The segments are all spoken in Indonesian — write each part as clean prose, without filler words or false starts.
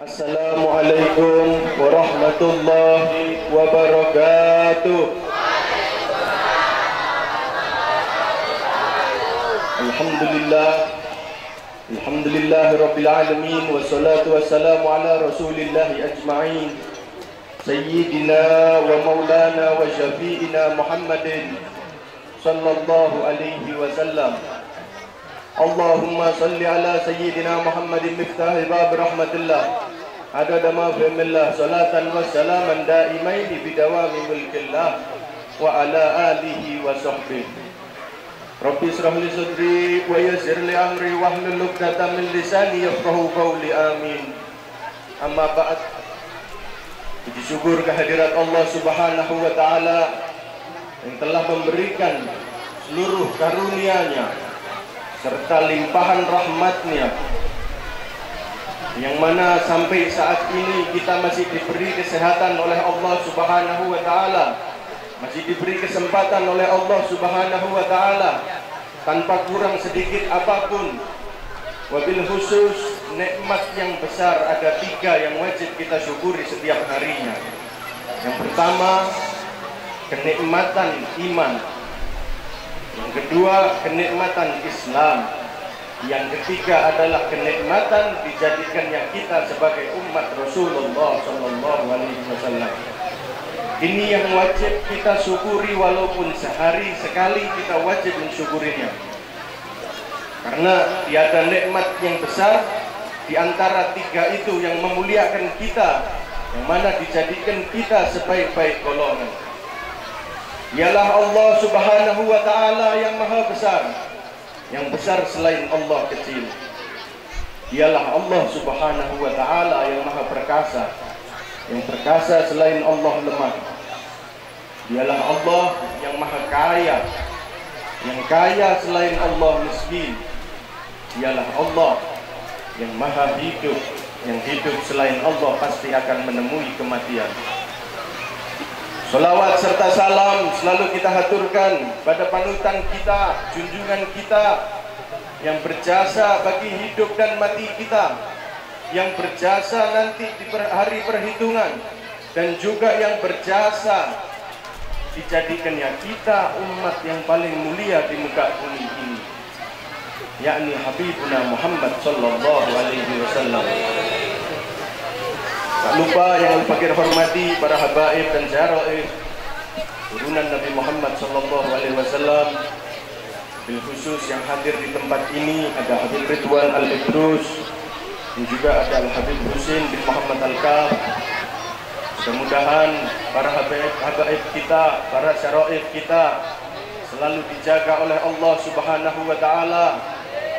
Assalamualaikum warahmatullahi wabarakatuh. Alhamdulillahi rabbil alamin, wassalatu wassalamu ala rasulillahi ajma'in, sayyidina wa maulana wa syafi'ina Muhammadin sallallahu alaihi wasallam. Allahumma salli ala sayyidina Muhammadin miftahil bab rahmatillah adada ma fi millah, salatan wa salaman daimaini bidawami mulkillah wa ala alihi wa sahbihi. Rabbi israh li sadri wa yassir li amri wahlul 'uqdatam min lisani yafqahu qawli, amin. Amma ba'd. Puji syukur kehadirat Allah Subhanahu wa taala yang telah memberikan seluruh karunia-Nya serta limpahan rahmat-Nya, yang mana sampai saat ini kita masih diberi kesehatan oleh Allah Subhanahu wa taala, masih diberi kesempatan oleh Allah Subhanahu wa taala tanpa kurang sedikit apapun. Wabil khusus nikmat yang besar ada 3 yang wajib kita syukuri setiap harinya. Yang pertama, kenikmatan iman. Yang kedua, kenikmatan Islam. Yang ketiga adalah kenikmatan dijadikannya kita sebagai umat Rasulullah sallallahu alaihi wasallam. Ini yang wajib kita syukuri, walaupun sehari sekali kita wajib mensyukurinya. Karena tiada nikmat yang besar di antara 3 itu yang memuliakan kita, yang mana dijadikan kita sebaik-baik golongan. Ialah Allah Subhanahu wa taala yang maha besar. Yang besar selain Allah kecil. Ialah Allah Subhanahu wa taala yang maha perkasa. Yang perkasa selain Allah lemah. Dialah Allah yang maha kaya. Yang kaya selain Allah miskin. Dialah Allah yang maha hidup. Yang hidup selain Allah pasti akan menemui kematian. Salawat serta salam selalu kita haturkan pada panutan kita, junjungan kita, yang berjasa bagi hidup dan mati kita, yang berjasa nanti di hari perhitungan, dan juga yang berjasa dijadikannya kita umat yang paling mulia di muka bumi ini, yakni Habibuna Muhammad sallallahu alaihi wasallam. Tak lupa yang fakir hormati para habaib dan jaraib turunan Nabi Muhammad sallallahu alaihi wasallam. Bil khusus yang hadir di tempat ini ada Habib Ridwan Al-Idrus dan juga ada Al-Habib Husin bin Muhammad Al-Kaf. Mudah-mudahan para habaib kita, para syaraib kita selalu dijaga oleh Allah Subhanahu wa taala,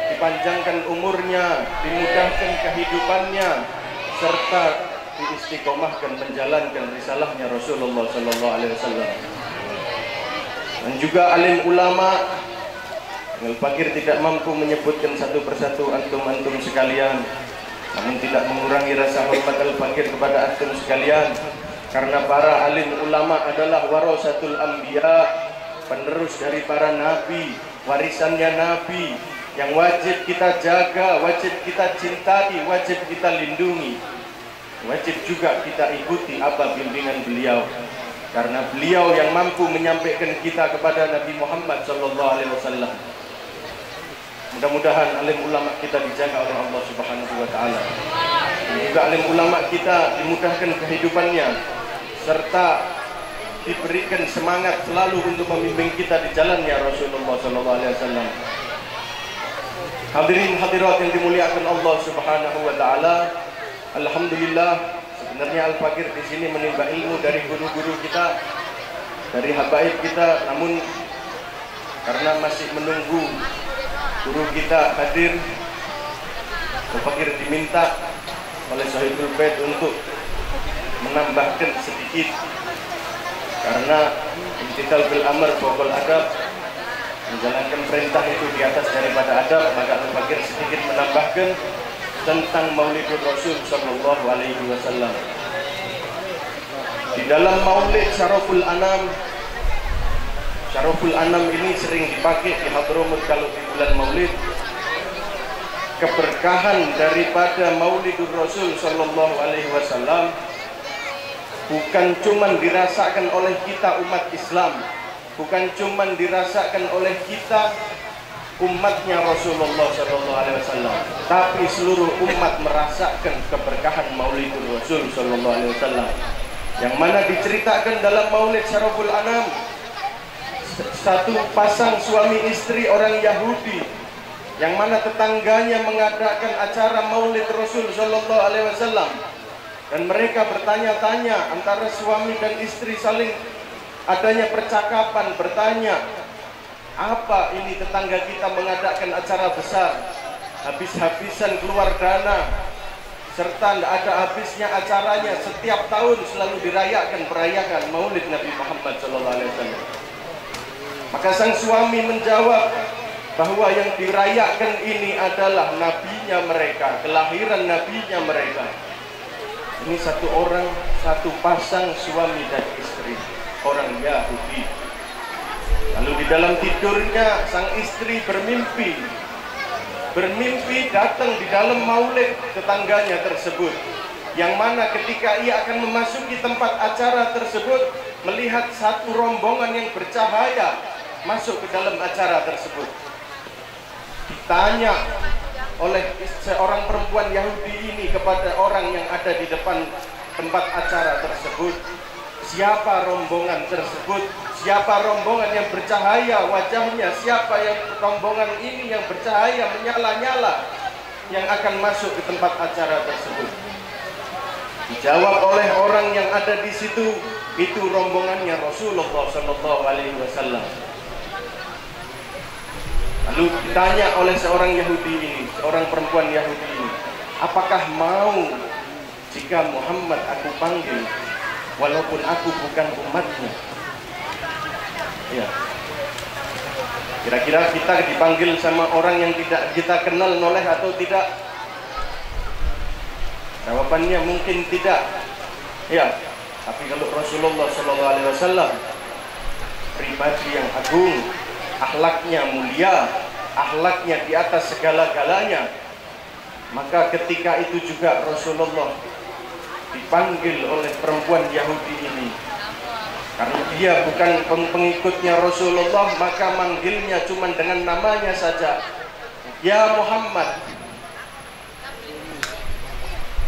dipanjangkan umurnya, dimudahkan kehidupannya, serta diistiqomahkan menjalankan risalahnya Rasulullah sallallahu alaihi wasallam. Dan juga alim ulama yang fakir tidak mampu menyebutkan satu persatu antum-antum sekalian, namun tidak mengurangi rasa hormat al-fakir kepada antum sekalian, karena para alim ulama adalah warasatul anbiya, penerus dari para nabi, warisannya nabi, yang wajib kita jaga, wajib kita cintai, wajib kita lindungi. Wajib juga kita ikuti apa bimbingan beliau, karena beliau yang mampu menyampaikan kita kepada Nabi Muhammad sallallahu alaihi wasallam. Mudah-mudahan alim ulama kita dijaga oleh Allah Subhanahu wa taala. Dan juga alim ulama kita dimudahkan kehidupannya, serta diberikan semangat selalu untuk membimbing kita di jalannya Rasulullah sallallahu alaihi wasallam. Hadirin hadirat yang dimuliakan Allah Subhanahu wa taala, alhamdulillah, sebenarnya Al-Fakir di sini menimba ilmu dari guru-guru kita, dari habaib kita, namun karena masih menunggu guru kita hadir, Al-Fakir diminta oleh Sahibul Bait untuk menambahkan sedikit, karena imtithal bil amr fawqal adab, menjalankan perintah itu di atas daripada adab, maka Al-Fakir sedikit menambahkan tentang Maulidur Rasul sallallahu alaihi wasallam. Di dalam Maulid Syaraful Anam, Syaraful Anam ini sering dipakai di Hadramut kalau di bulan Maulid. keberkahan daripada Maulidur Rasul Sallallahu Alaihi Wasallam bukan cuma dirasakan oleh kita umat Islam, bukan cuma dirasakan oleh kita umatnya Rasulullah Sallallahu Alaihi Wasallam, tapi seluruh umat merasakan keberkahan Maulidur Rasul Sallallahu Alaihi Wasallam, yang mana diceritakan dalam Maulid Syaraful Anam. Satu pasang suami istri orang Yahudi, yang mana tetangganya mengadakan acara Maulid Rasul Sallallahu Alaihi Wasallam, dan mereka bertanya-tanya antara suami dan istri, saling adanya percakapan, bertanya, apa ini tetangga kita mengadakan acara besar, habis-habisan keluar dana, serta tidak ada habisnya acaranya, setiap tahun selalu dirayakan perayaan Maulid Nabi Muhammad Sallallahu Alaihi Wasallam. Maka sang suami menjawab bahwa yang dirayakan ini adalah nabinya mereka, kelahiran nabinya mereka. Ini satu orang, satu pasang suami dan istri, orang Yahudi. Lalu di dalam tidurnya sang istri bermimpi datang di dalam maulid tetangganya tersebut, yang mana ketika ia akan memasuki tempat acara tersebut, melihat satu rombongan yang bercahaya masuk ke dalam acara tersebut. Ditanya oleh seorang perempuan Yahudi ini kepada orang yang ada di depan tempat acara tersebut, siapa rombongan tersebut, siapa rombongan yang bercahaya wajahnya, siapa yang rombongan ini yang bercahaya menyala-nyala yang akan masuk ke tempat acara tersebut. Dijawab oleh orang yang ada di situ, itu rombongannya Rasulullah Sallallahu Alaihi Wasallam. Lalu ditanya oleh seorang Yahudi ini, seorang perempuan Yahudi ini, apakah mau jika Muhammad aku panggil walaupun aku bukan umatnya? Ya. Kira-kira kita dipanggil sama orang yang tidak kita kenal noleh atau tidak? Jawabannya mungkin tidak. Ya. Tapi kalau Rasulullah Sallallahu Alaihi Wasallam pribadi yang agung, akhlaknya mulia, akhlaknya di atas segala-galanya, maka ketika itu juga Rasulullah dipanggil oleh perempuan Yahudi ini. Karena dia bukan pengikutnya Rasulullah, maka manggilnya cuma dengan namanya saja, ya Muhammad.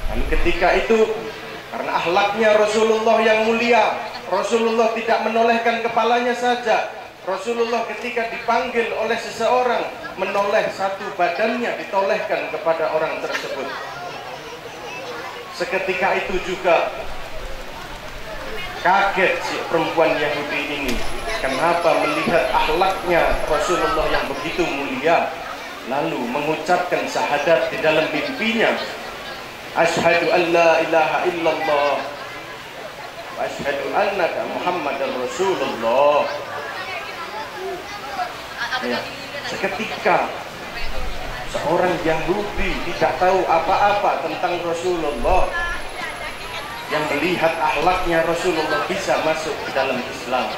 Lalu ketika itu, karena akhlaknya Rasulullah yang mulia, Rasulullah tidak menolehkan kepalanya saja. Rasulullah ketika dipanggil oleh seseorang, menoleh satu badannya, ditolehkan kepada orang tersebut. Seketika itu juga kaget si perempuan Yahudi ini, kenapa melihat akhlaknya Rasulullah yang begitu mulia, lalu mengucapkan syahadat di dalam mimpinya, asyhadu an la ilaha illallah wa asyhadu annaka Muhammadar Rasulullah. Ya, seketika seorang Yahudi tidak tahu apa-apa tentang Rasulullah, yang melihat akhlaknya Rasulullah bisa masuk ke dalam Islam.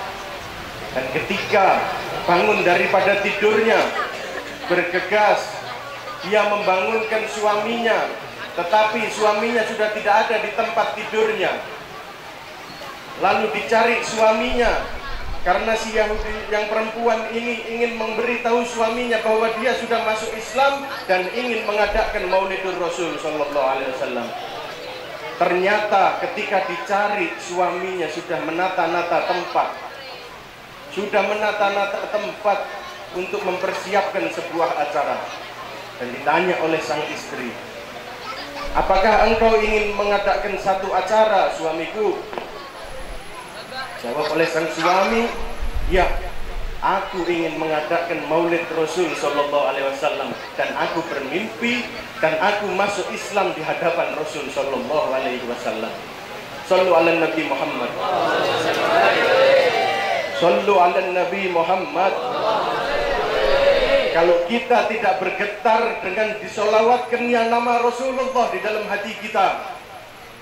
Dan ketika bangun daripada tidurnya, bergegas dia membangunkan suaminya, tetapi suaminya sudah tidak ada di tempat tidurnya. Lalu dicari suaminya, karena si Yahudi yang perempuan ini ingin memberitahu suaminya bahwa dia sudah masuk Islam dan ingin mengadakan Maulidur Rasul Sallallahu Alaihi Wasallam. Ternyata ketika dicari, suaminya sudah menata-nata tempat untuk mempersiapkan sebuah acara. Dan ditanya oleh sang istri, apakah engkau ingin mengadakan satu acara, suamiku? Jawab oleh sang suami, ya, aku ingin mengadakan Maulid Rasul Sallallahu Alaihi Wasallam, dan aku bermimpi dan aku masuk Islam di hadapan Rasul Sallallahu Alaihi Wasallam. Sallu ala Nabi Muhammad. Sallu ala Nabi Muhammad. Kalau kita tidak bergetar dengan disolawatkannya nama Rasulullah di dalam hati kita,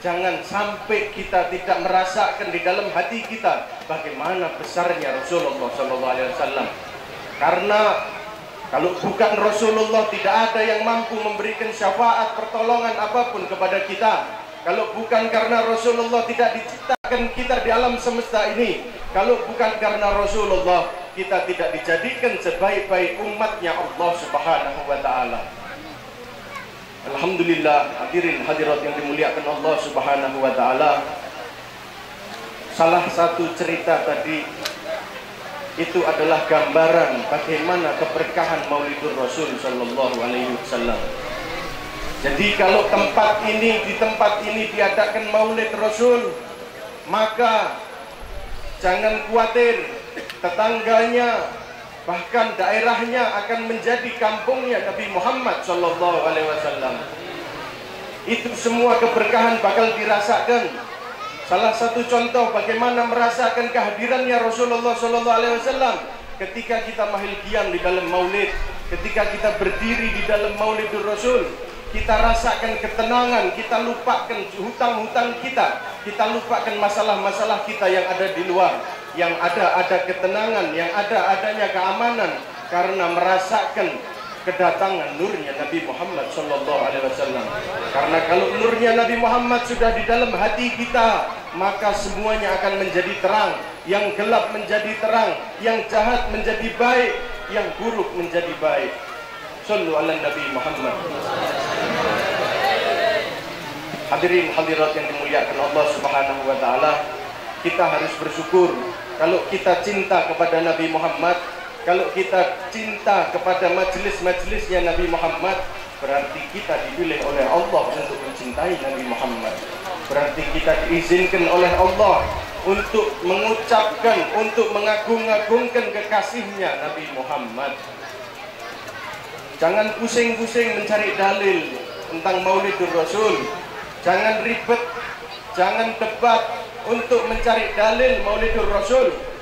jangan sampai kita tidak merasakan di dalam hati kita bagaimana besarnya Rasulullah Sallallahu Alaihi Wasallam. Karena Kalau bukan Rasulullah, tidak ada yang mampu memberikan syafaat pertolongan apapun kepada kita. Kalau bukan karena Rasulullah, tidak diciptakan kita di alam semesta ini. Kalau bukan karena Rasulullah, kita tidak dijadikan sebaik-baik umatnya Allah Subhanahu wa ta'ala. Alhamdulillah, hadirin hadirat yang dimuliakan Allah Subhanahu wa ta'ala. Salah satu cerita tadi itu adalah gambaran bagaimana keberkahan Maulidur Rasul sallallahu alaihi wasallam. Jadi kalau di tempat ini diadakan Maulid Rasul, maka jangan khawatir, tetangganya bahkan daerahnya akan menjadi kampungnya Nabi Muhammad sallallahu alaihi wasallam. Itu semua keberkahan bakal dirasakan. Salah satu contoh bagaimana merasakan kehadirannya Rasulullah sallallahu alaihi wasallam ketika kita mahilgian di dalam Maulid, ketika kita berdiri di dalam Maulidur Rasul, kita rasakan ketenangan, kita lupakan hutang-hutang kita lupakan masalah-masalah kita yang ada di luar, yang ada ketenangan, yang adanya keamanan karena merasakan kedatangan nurnya Nabi Muhammad sallallahu alaihi wasallam. Karena kalau nurnya Nabi Muhammad sudah di dalam hati kita, maka semuanya akan menjadi terang, yang gelap menjadi terang, yang jahat menjadi baik, yang buruk menjadi baik. Sallu ala Nabi Muhammad. Hadirin hadirat yang dimuliakan Allah Subhanahu wa taala, kita harus bersyukur kalau kita cinta kepada Nabi Muhammad. Kalau kita cinta kepada majelis-majelisnya Nabi Muhammad, berarti kita dipilih oleh Allah untuk mencintai Nabi Muhammad. Berarti kita diizinkan oleh Allah untuk mengucapkan, untuk mengagung-agungkan kekasihnya Nabi Muhammad. Jangan pusing-pusing mencari dalil tentang Maulidur Rasul. Jangan ribet, jangan debat untuk mencari dalil Maulidur Rasul.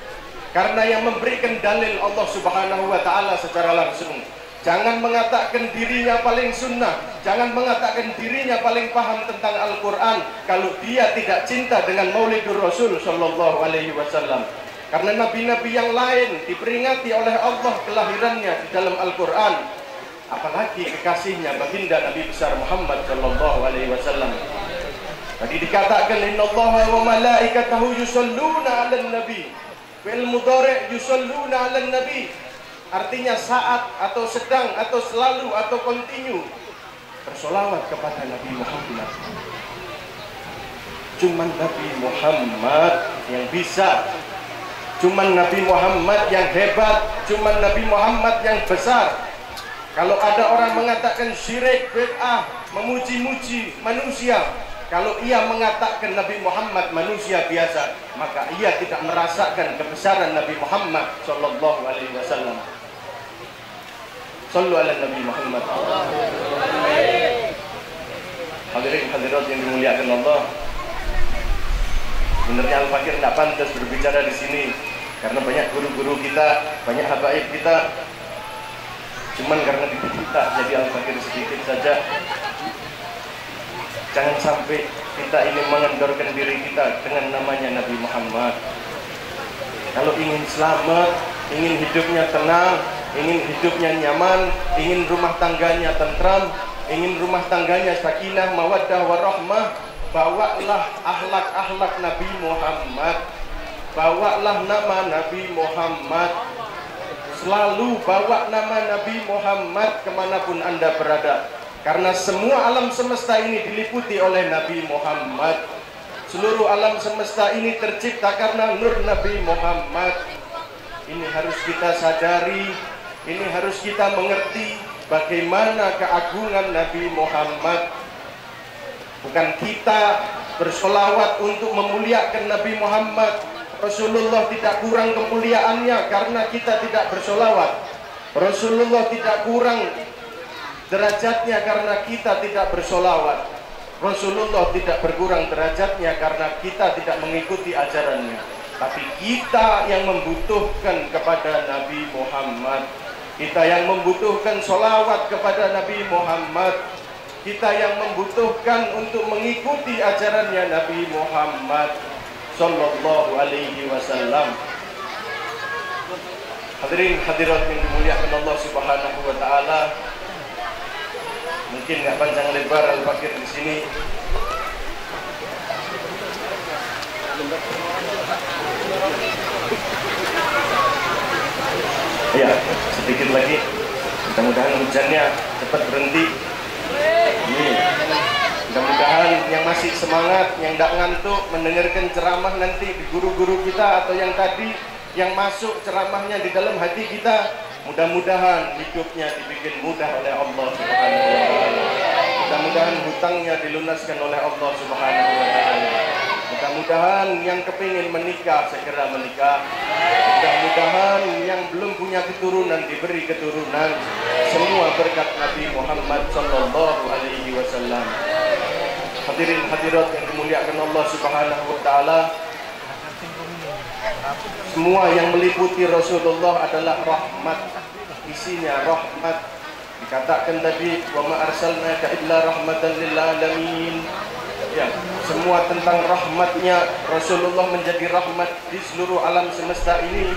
Karena yang memberikan dalil Allah Subhanahu wa ta'ala secara langsung. Jangan mengatakan dirinya paling sunnah, jangan mengatakan dirinya paling paham tentang Al-Quran kalau dia tidak cinta dengan Maulidur Rasul sallallahu alaihi wasallam. Karena nabi-nabi yang lain diperingati oleh Allah kelahirannya di dalam Al-Quran, apalagi kekasihnya baginda Nabi besar Muhammad sallallahu alaihi wasallam. Tadi dikatakan innallaha wa malaikatahu yusholluna 'alan nabi. Fi'il mudhari' yusholluna 'alan nabi, artinya saat atau sedang atau selalu atau kontinu bersolawat kepada Nabi Muhammad. Cuman Nabi Muhammad yang bisa, cuman Nabi Muhammad yang hebat, cuman Nabi Muhammad yang besar. Kalau ada orang mengatakan syirik, bid'ah, memuji-muji manusia, kalau ia mengatakan Nabi Muhammad manusia biasa, maka ia tidak merasakan kebesaran Nabi Muhammad sallallahu alaihi wasallam. Sallu ala Nabi Muhammad. Hadirin hadirat yang dimuliakan Allah. Sebenarnya Al-Fakir tidak pantas berbicara di sini karena banyak guru-guru kita, banyak habaib kita. Cuman karena kita jadi Al-Fakir sedikit saja. Jangan sampai kita ini mengendorkan diri kita dengan namanya Nabi Muhammad. Kalau ingin selamat, ingin hidupnya tenang, ingin hidupnya nyaman, ingin rumah tangganya tentram, ingin rumah tangganya sakinah, mawaddah, warahmah, bawalah akhlak-akhlak Nabi Muhammad. Bawalah nama Nabi Muhammad. Selalu bawa nama Nabi Muhammad kemanapun Anda berada. Karena semua alam semesta ini diliputi oleh Nabi Muhammad. Seluruh alam semesta ini tercipta karena nur Nabi Muhammad. Ini harus kita sadari, ini harus kita mengerti bagaimana keagungan Nabi Muhammad. Bukan kita bersolawat untuk memuliakan Nabi Muhammad. Rasulullah tidak kurang kemuliaannya karena kita tidak bersolawat. Rasulullah tidak kurang derajatnya karena kita tidak bersolawat. Rasulullah tidak berkurang derajatnya karena kita tidak mengikuti ajarannya. Tapi kita yang membutuhkan kepada Nabi Muhammad. Kita yang membutuhkan solawat kepada Nabi Muhammad. Kita yang membutuhkan untuk mengikuti ajarannya Nabi Muhammad sallallahu alaihi wasallam. Hadirin hadirat yang dimuliakan Allah Subhanahu wa taala. Mungkin nggak panjang lebar Al-Fakir di sini. Ya, sedikit lagi. Mudah-mudahan hujannya cepat berhenti. Ini. Mudah-mudahan yang masih semangat, yang tidak ngantuk mendengarkan ceramah nanti di guru-guru kita atau yang tadi yang masuk ceramahnya di dalam hati kita, mudah-mudahan hidupnya dibikin mudah oleh Allah Subhanahu wa taala. Mudah-mudahan hutangnya dilunaskan oleh Allah Subhanahu wa taala. Mudah-mudahan yang kepingin menikah segera menikah. Mudah-mudahan yang belum punya keturunan diberi keturunan. Semua berkat Nabi Muhammad sallallahu alaihi wasallam. Hadirin hadirat yang dimuliakan Allah Subhanahu wa taala. Semua yang meliputi Rasulullah adalah rahmat. Isinya rahmat. Dikatakan tadi, wa ma arsalnaka illa rahmatan lil alamin. Ya, semua tentang rahmatnya. Rasulullah menjadi rahmat di seluruh alam semesta ini.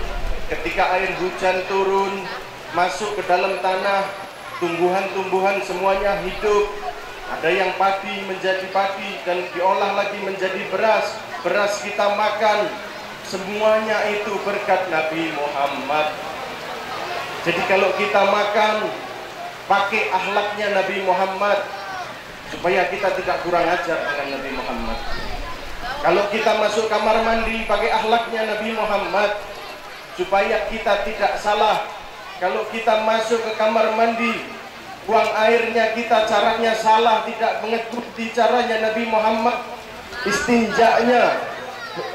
Ketika air hujan turun masuk ke dalam tanah, tumbuhan-tumbuhan semuanya hidup. Ada yang padi menjadi padi dan diolah lagi menjadi beras. Beras kita makan. Semuanya itu berkat Nabi Muhammad. Jadi kalau kita makan, pakai akhlaknya Nabi Muhammad, supaya kita tidak kurang ajar dengan Nabi Muhammad. Kalau kita masuk kamar mandi, pakai akhlaknya Nabi Muhammad, supaya kita tidak salah. Kalau kita masuk ke kamar mandi, buang airnya kita caranya salah, tidak mengikuti caranya Nabi Muhammad.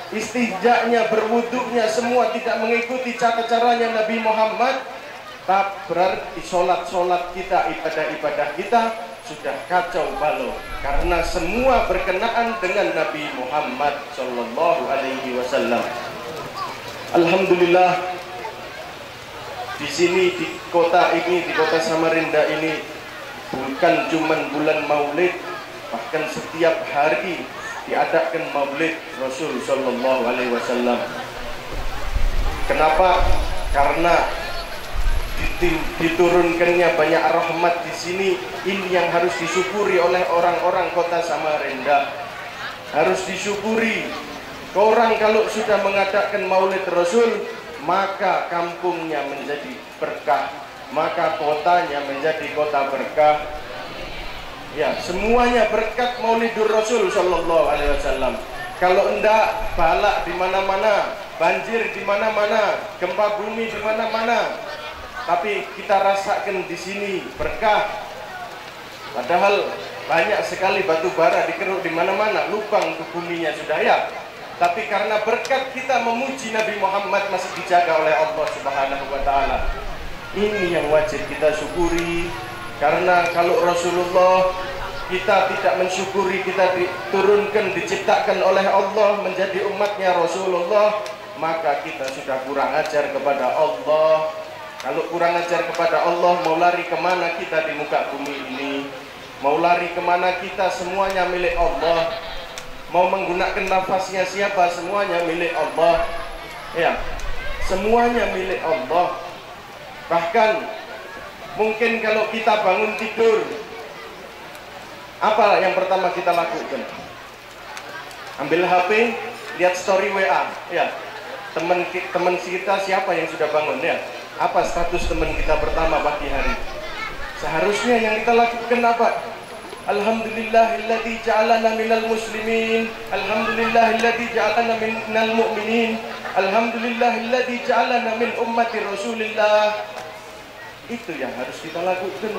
Istinjanya, berwuduknya semua tidak mengikuti cara-caranya Nabi Muhammad. Tak berarti sholat-sholat kita, ibadah-ibadah kita sudah kacau balau, karena semua berkenaan dengan Nabi Muhammad Sallallahu Alaihi Wasallam. Alhamdulillah, di sini di kota ini, di kota Samarinda ini, bukan cuman bulan Maulid, bahkan setiap hari diadakan Maulid Rasul Sallallahu Alaihi Wasallam. Kenapa? Karena diturunkannya banyak rahmat di sini. Ini yang harus disyukuri oleh orang-orang kota Samarinda. Harus disyukuri. Orang kalau sudah mengadakan Maulid Rasul, maka kampungnya menjadi berkah, maka kotanya menjadi kota berkah. Ya, semuanya berkat Maulidur Rasul Sallallahu Alaihi Wasallam. Kalau enggak, balak di mana-mana, banjir di mana-mana, gempa bumi di mana-mana. Tapi kita rasakan di sini berkah. Padahal banyak sekali batu bara dikeruk di mana-mana, lubang ke buminya sudah ya. Tapi karena berkat kita memuji Nabi Muhammad masih dijaga oleh Allah Subhanahu wa taala. Ini yang wajib kita syukuri. Karena kalau Rasulullah kita tidak mensyukuri, kita diturunkan, diciptakan oleh Allah menjadi umatnya Rasulullah, maka kita sudah kurang ajar kepada Allah. Kalau kurang ajar kepada Allah, mau lari kemana kita di muka bumi ini? Mau lari kemana kita? Semuanya milik Allah. Mau menggunakan nafasnya siapa? Semuanya milik Allah. Ya, semuanya milik Allah. Bahkan mungkin kalau kita bangun tidur, apa yang pertama kita lakukan? Ambil HP, lihat story WA. Ya, teman kita siapa yang sudah bangun ya? Apa status teman kita pertama pagi hari? Seharusnya yang kita lakukan apa? Alhamdulillahilladzi ja'alana minal muslimin, alhamdulillahilladzi ja'alana minal mu'minin, alhamdulillahilladzi ja'alana min ummati Rasulillah. Itu yang harus kita lakukan.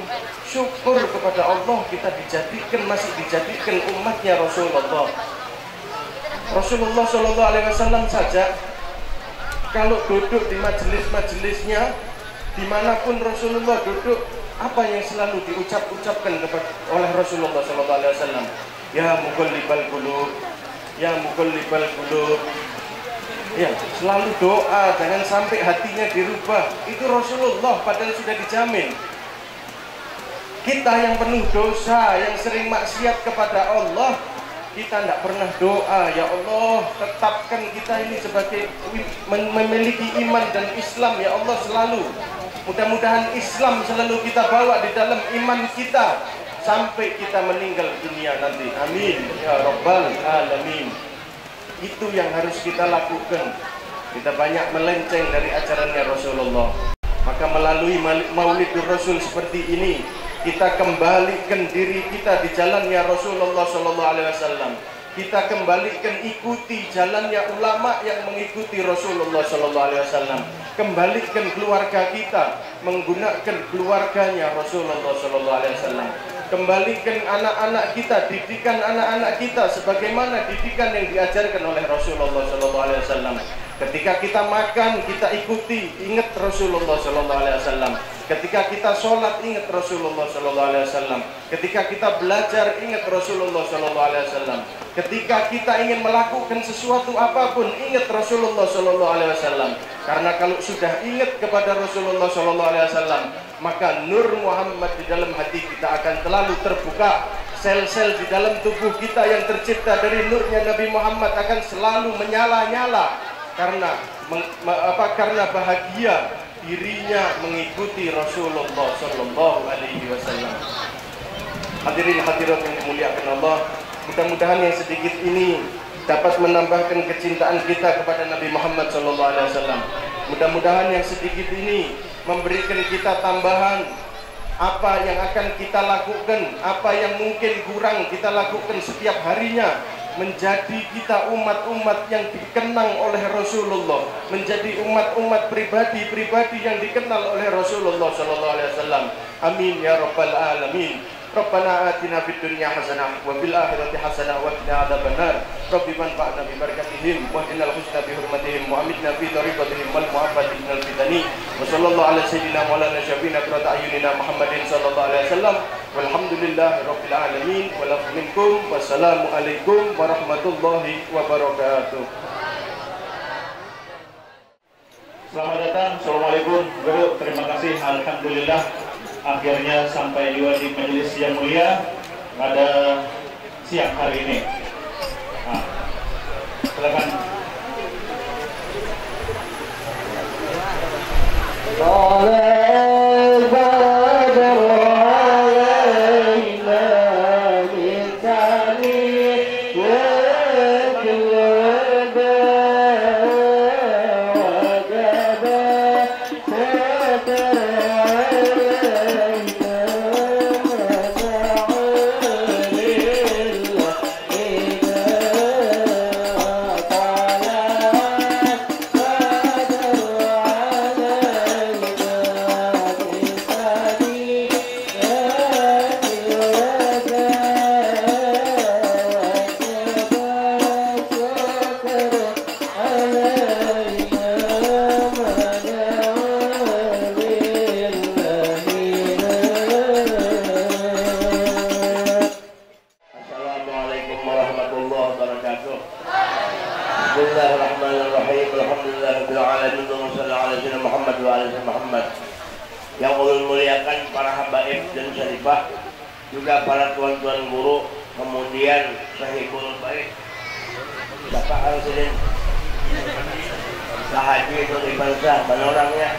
Syukur kepada Allah kita dijadikan, masih dijadikan umatnya Rasulullah. Rasulullah Shallallahu Alaihi Wasallam saja kalau duduk di majelis-majelisnya, dimanapun Rasulullah duduk, apa yang selalu diucapkan oleh Rasulullah Shallallahu Alaihi Wasallam? Ya muqallibal qulub, ya muqallibal qulub. Ya, selalu doa, jangan sampai hatinya dirubah. Itu Rasulullah, padahal sudah dijamin. Kita yang penuh dosa, yang sering maksiat kepada Allah, kita tidak pernah doa, ya Allah tetapkan kita ini sebagai memiliki iman dan Islam, ya Allah selalu. Mudah-mudahan Islam selalu kita bawa di dalam iman kita sampai kita meninggal dunia nanti. Amin ya Rabbal Alamin. Itu yang harus kita lakukan. Kita banyak melenceng dari ajarannya Rasulullah. Maka melalui Maulidur Rasul seperti ini, kita kembalikan diri kita di jalannya Rasulullah Sallallahu Alaihi Wasallam. Kita kembalikan ikuti jalannya ulama yang mengikuti Rasulullah Sallallahu Alaihi Wasallam. Kembalikan keluarga kita menggunakan keluarganya Rasulullah Sallallahu Alaihi Wasallam. Kembalikan anak-anak kita, didikan anak-anak kita sebagaimana didikan yang diajarkan oleh Rasulullah Sallallahu Alaihi Wasallam. Ketika kita makan, kita ikuti, ingat Rasulullah Sallallahu Alaihi Wasallam. Ketika kita sholat, ingat Rasulullah Sallallahu Alaihi Wasallam. Ketika kita belajar, ingat Rasulullah Sallallahu Alaihi Wasallam. Ketika kita ingin melakukan sesuatu apapun, ingat Rasulullah Sallallahu Alaihi Wasallam. Karena kalau sudah ingat kepada Rasulullah Sallallahu Alaihi Wasallam, maka nur Muhammad di dalam hati kita akan selalu terbuka. Sel-sel di dalam tubuh kita yang tercipta dari nurnya Nabi Muhammad akan selalu menyala-nyala. Karena bahagia dirinya mengikuti Rasulullah Sallallahu Alaihi Wasallam. Hadirin hadirat yang dimuliakan Allah, mudah-mudahan yang sedikit ini dapat menambahkan kecintaan kita kepada Nabi Muhammad Sallallahu Alaihi Wasallam. Mudah-mudahan yang sedikit ini memberikan kita tambahan apa yang akan kita lakukan, apa yang mungkin kurang kita lakukan setiap harinya, menjadi kita umat-umat yang dikenang oleh Rasulullah, menjadi umat-umat pribadi-pribadi yang dikenal oleh Rasulullah Sallallahu Alaihi Wasallam. Amin ya Rabbal Alamin. Rabbana atina fid dunya hasanah wa fil akhirati hasanah wa qina adzabannar. Rabbi manfa'na bi barakatihim wa qina al-husna bi hurmatihim wa amitna fi tariqatihim wal mu'afati minal fitani. Wa sallallahu ala sayyidina maulana syafiina qurrata ayunina Muhammadin sallallahu alaihi wasallam. Walhamdulillahi rabbil alamin. Wa lakum minkum. Wassalamu alaikum warahmatullahi wabarakatuh. Selamat datang, assalamualaikum guru, terima kasih, alhamdulillah akhirnya sampai juga di majelis yang mulia pada siang hari ini. Nah, silakan. Yang ulun muliakan para habaib dan syarifah, juga para tuan-tuan guru, kemudian sahibul baik, Bapak Al-Sidin, Sahaji itu Ibansah, mana orangnya?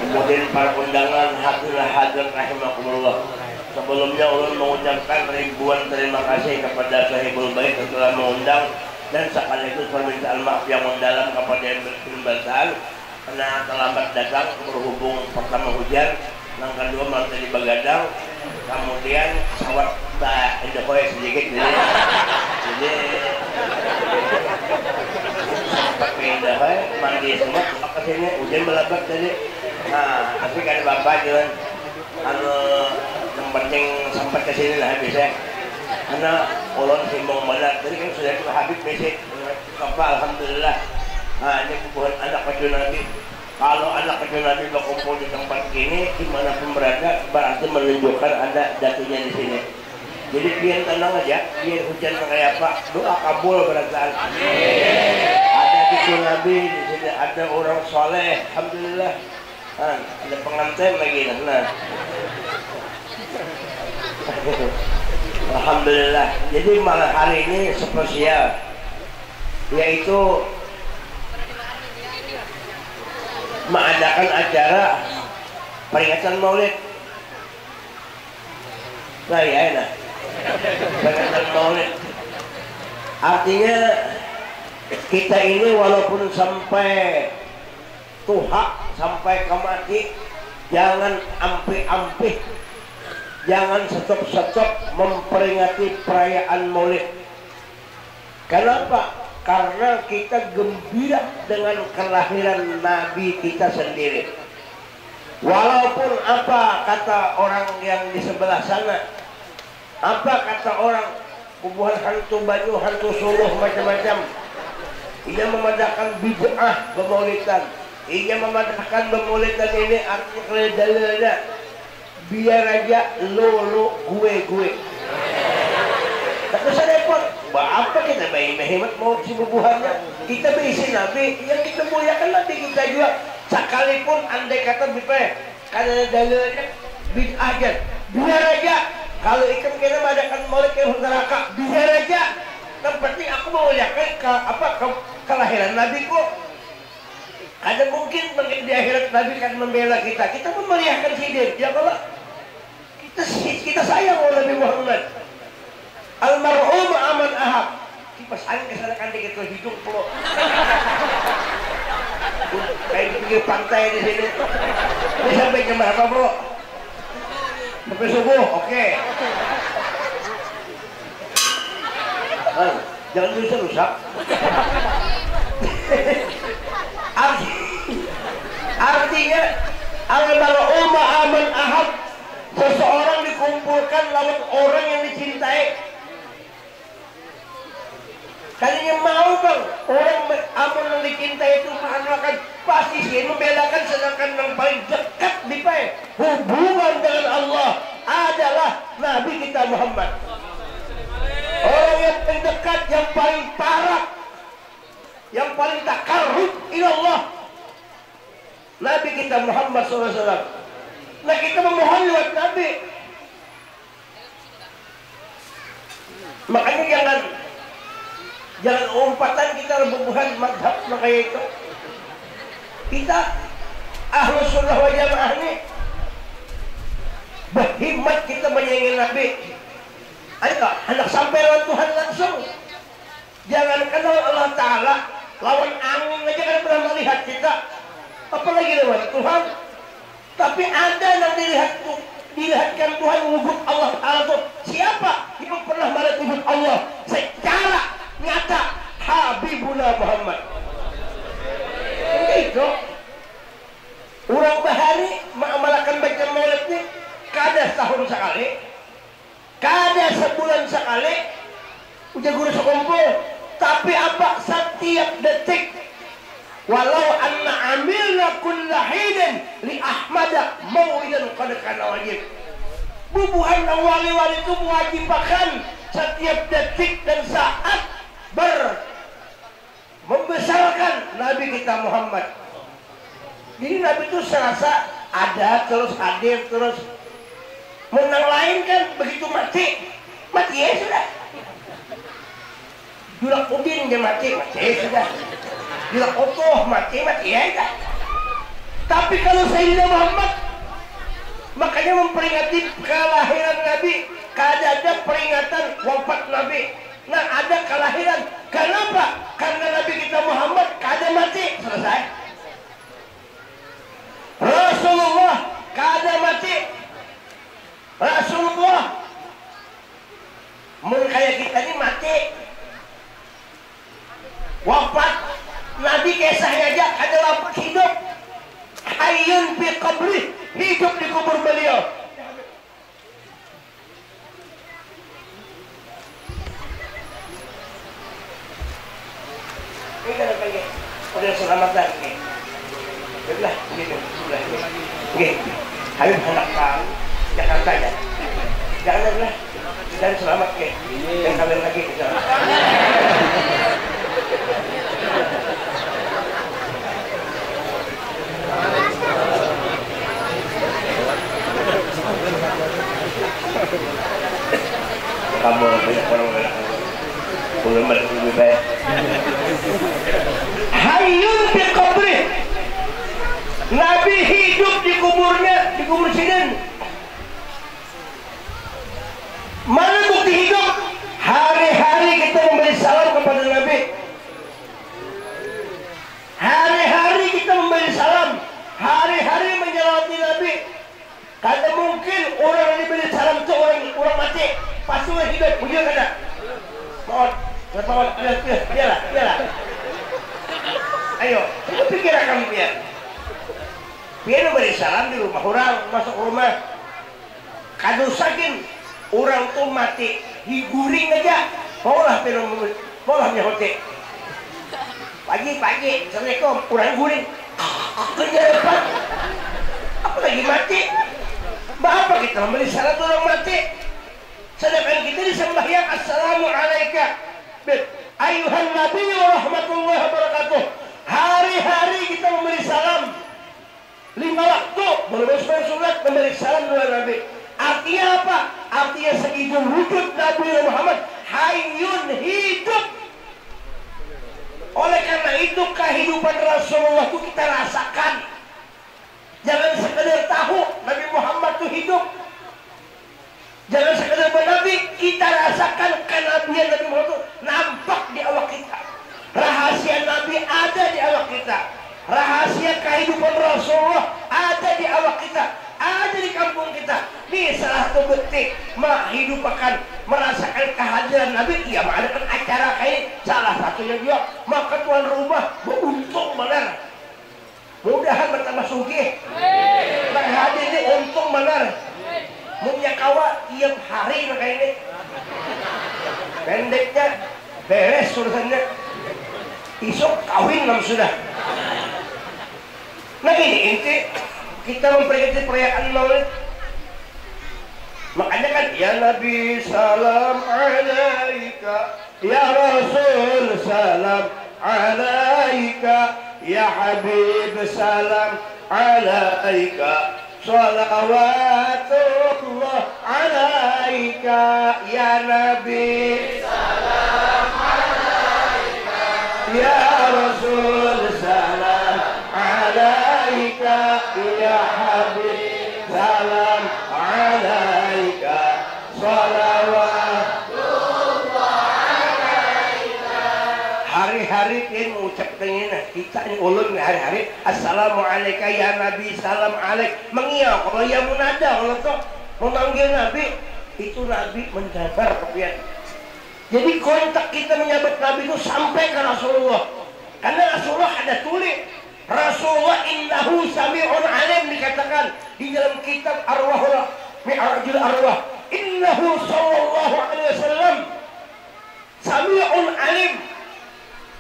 Kemudian para undangan, hadirin hadirin rahimakumullah. Sebelumnya ulun mengucapkan ribuan terima kasih kepada sahibul baik yang telah mengundang, dan sekaligus permintaan maaf yang mendalam kepada yang berkelimbasan karena terlambat datang berhubung pertama hujan, yang kedua malam tadi begadang, kemudian pesawat indahoy sedikit jadi sempat ke indahoy mandi semua ke sini hujan melebat tadi. Nah, tapi kan bapak jalan yang penting sempat ke sini lah bisa. Karena ulun simbang benar, tadi kan sudah itu Habib besok apa alhamdulillah. Nah, ini bukan anak cucu Nabi. Kalau anak cucu Nabi berkumpul di tempat ini, dimanapun berada, berarti menunjukkan ada jatuhnya di sini. Jadi biar tenang aja, biar hujan kayak apa, doa kabul berataan. Ada cucu Nabi di sini, ada orang soleh, alhamdulillah. Ada pengantin lagi, nah. Alhamdulillah. Jadi malam hari ini spesial, yaitu mengadakan acara peringatan Maulid. Nah ya enak, peringatan Maulid. Artinya kita ini walaupun sampai tuha, sampai kemati, jangan ampe-ampe, jangan stop-stop memperingati perayaan Maulid. Kenapa? Karena kita gembira dengan kelahiran Nabi kita sendiri. Walaupun apa kata orang yang di sebelah sana, apa kata orang kubuhan hantu Banyu, hantu Suluh, macam-macam, ia memadahkan bid'ah pemaulidan, ia memadahkan pemaulidan ini artinya dalilnya biar aja lo gue. Tapi saya pun apa kita bayi hemat mau si bubuhannya, kita berisi Nabi, yang kita muliakan Nabi kita juga. Sekalipun andai kata bipeh karena dalilnya bid'ah aja, biar aja. Kalau ikan kita mengadakan maulid ke neraka, biar aja. Yang penting aku memuliakan kelahiran Nabi kok. Ada mungkin di akhirat Nabi akan membela kita. Kita memeriahkan hidup, ya Allah. Kita sayang Nabi Muhammad. Almarhum aman ahab. Kipas angin kesalahan dikit ke hidung pulau. Kayak di pinggir pantai di sini. Ini sampai jam berapa bro? Sampai subuh, oke. Jangan rusak. Artinya almarhum aman ahab. Seseorang dikumpulkan lawan orang yang dicintai. Kalinya mau bang, orang amun yang dicintai itu makan pasti sih membedakan, sedangkan yang paling dekat di hubungan dengan Allah adalah Nabi kita Muhammad. Orang yang paling dekat, yang paling parah, yang paling takarrub ila Allah, Nabi kita Muhammad SAW. Nah kita memohon lewat Nabi. Makanya jangan umpatan kita rebuhan madhab kayak itu. Kita Ahlus Sunnah wal Jamaah ini berhimmat kita menyayangi Nabi. Ayo hendak sampai lawan Tuhan langsung. Jangan kenal Allah Ta'ala, lawan angin aja kan pernah melihat kita, apalagi lawan Tuhan. Tapi ada yang dilihatkan Tuhan wujud Allah Ta'ala itu. Siapa yang pernah melihat wujud Allah secara nyata? Habibuna Muhammad. Itu orang bahari mengamalkan baca maulid ini kada setahun sekali, kada sebulan sekali, udah guru sekumpul. Tapi apa setiap detik, walau anna amilna kulla hinin li ahmada maulidan qad kana wajib. Bubuhan wali-wali itu mewajibkan setiap detik dan saat membesarkan Nabi kita Muhammad. Jadi Nabi itu serasa ada terus hadir terus. Menang lain kan begitu mati ya sudah. Julak Udin dia mati ya sudah. Julak Utuh mati ya sudah. Tapi kalau Sayyidina Muhammad, makanya memperingati kelahiran Nabi, kada ada peringatan wafat Nabi. Nah ada kelahiran. Kenapa? Karena Nabi kita Muhammad kada mati. Selesai. Rasulullah kada mati. Rasulullah kayak kita ini mati, wafat. Nabi kisahnya aja kada wafat, hidup. Hayyun fi qabri, hidup di kubur beliau. Ini kan lagi udah selamatan nih. Baiklah, gitu. Sudah. Oke. Habib anak Pak Jakarta ya. Janganlah dan selamat ke. Dan kalian lagi insyaallah. kabel banyak orang belum lebih baik. Hayyun fi qabri. Nabi hidup di kuburnya, di kubur sidin. Mana bukti hidup? Hari-hari kita memberi salam kepada Nabi. Hari-hari kita memberi salam. Hari-hari menjelati Nabi. Kada mungkin orang yang diberi salam itu orang mati. Pasti orang hidup. Bujur kada? Mohon. Biarlah. Ayo, kita pikir akan biar. Biar memberi salam di rumah orang, masuk rumah. Kadusakin orang tuh mati, higuring aja. Maulah menyahote. Pagi, Assalamualaikum, orang guring. Kerja depan. Apa lagi mati? Apa kita memberi salam orang mati? Sedangkan kita di sembahyang Assalamualaikum ayuhan Nabi wa rahmatullahi wa barakatuh. Hari-hari kita memberi salam 5 waktu berbesar surat memberi salam kepada Nabi. Artinya apa? Artinya segitu wujud Nabi Muhammad hayyun, hidup. Oleh karena itu kehidupan Rasulullah itu kita rasakan. Jangan sekedar tahu Nabi Muhammad itu hidup. Jangan sekedar bernabi, kita rasakan kenabian Nabi Muhammad itu nampak di awak kita. Rahasia Nabi ada di awak kita. Rahasia kehidupan Rasulullah ada di awak kita. Ada di kampung kita. Ini salah satu bukti menghidupakan, merasakan kehadiran Nabi. Ya mengadakan acara kayak salah satunya juga maka tuan rumah beruntung benar. Mudahan bertambah sugih. Berhadir ini untung benar. Punya kawa tiap hari kayak ini. Pendeknya beres urusannya. Isok kawin nam sudah. Nah ini inti kita memperingati perayaan Maulid. Makanya kan ya Nabi salam alaika, ya Rasul salam alaika, ya Habib salam alaika, salawatullah alaika, ya Nabi salam alaika, ya Rasul salam alaika, ya Habib salam alaika, salawatullah alaika. Hari-hari kita mengucapkan ini, kita ini ulun hari-hari assalamualaikum ya Nabi salam alaik. Mengiau kalau ya munada, kalau tuh memanggil Nabi itu Nabi menjabar kepian. Jadi kontak kita menyabet Nabi itu sampai ke Rasulullah. Karena Rasulullah ada tulis Rasulullah innahu sami'un alim, dikatakan di dalam kitab Arwahul Mi'rajul Arwah, innahu sallallahu alaihi wasallam sami'un alim,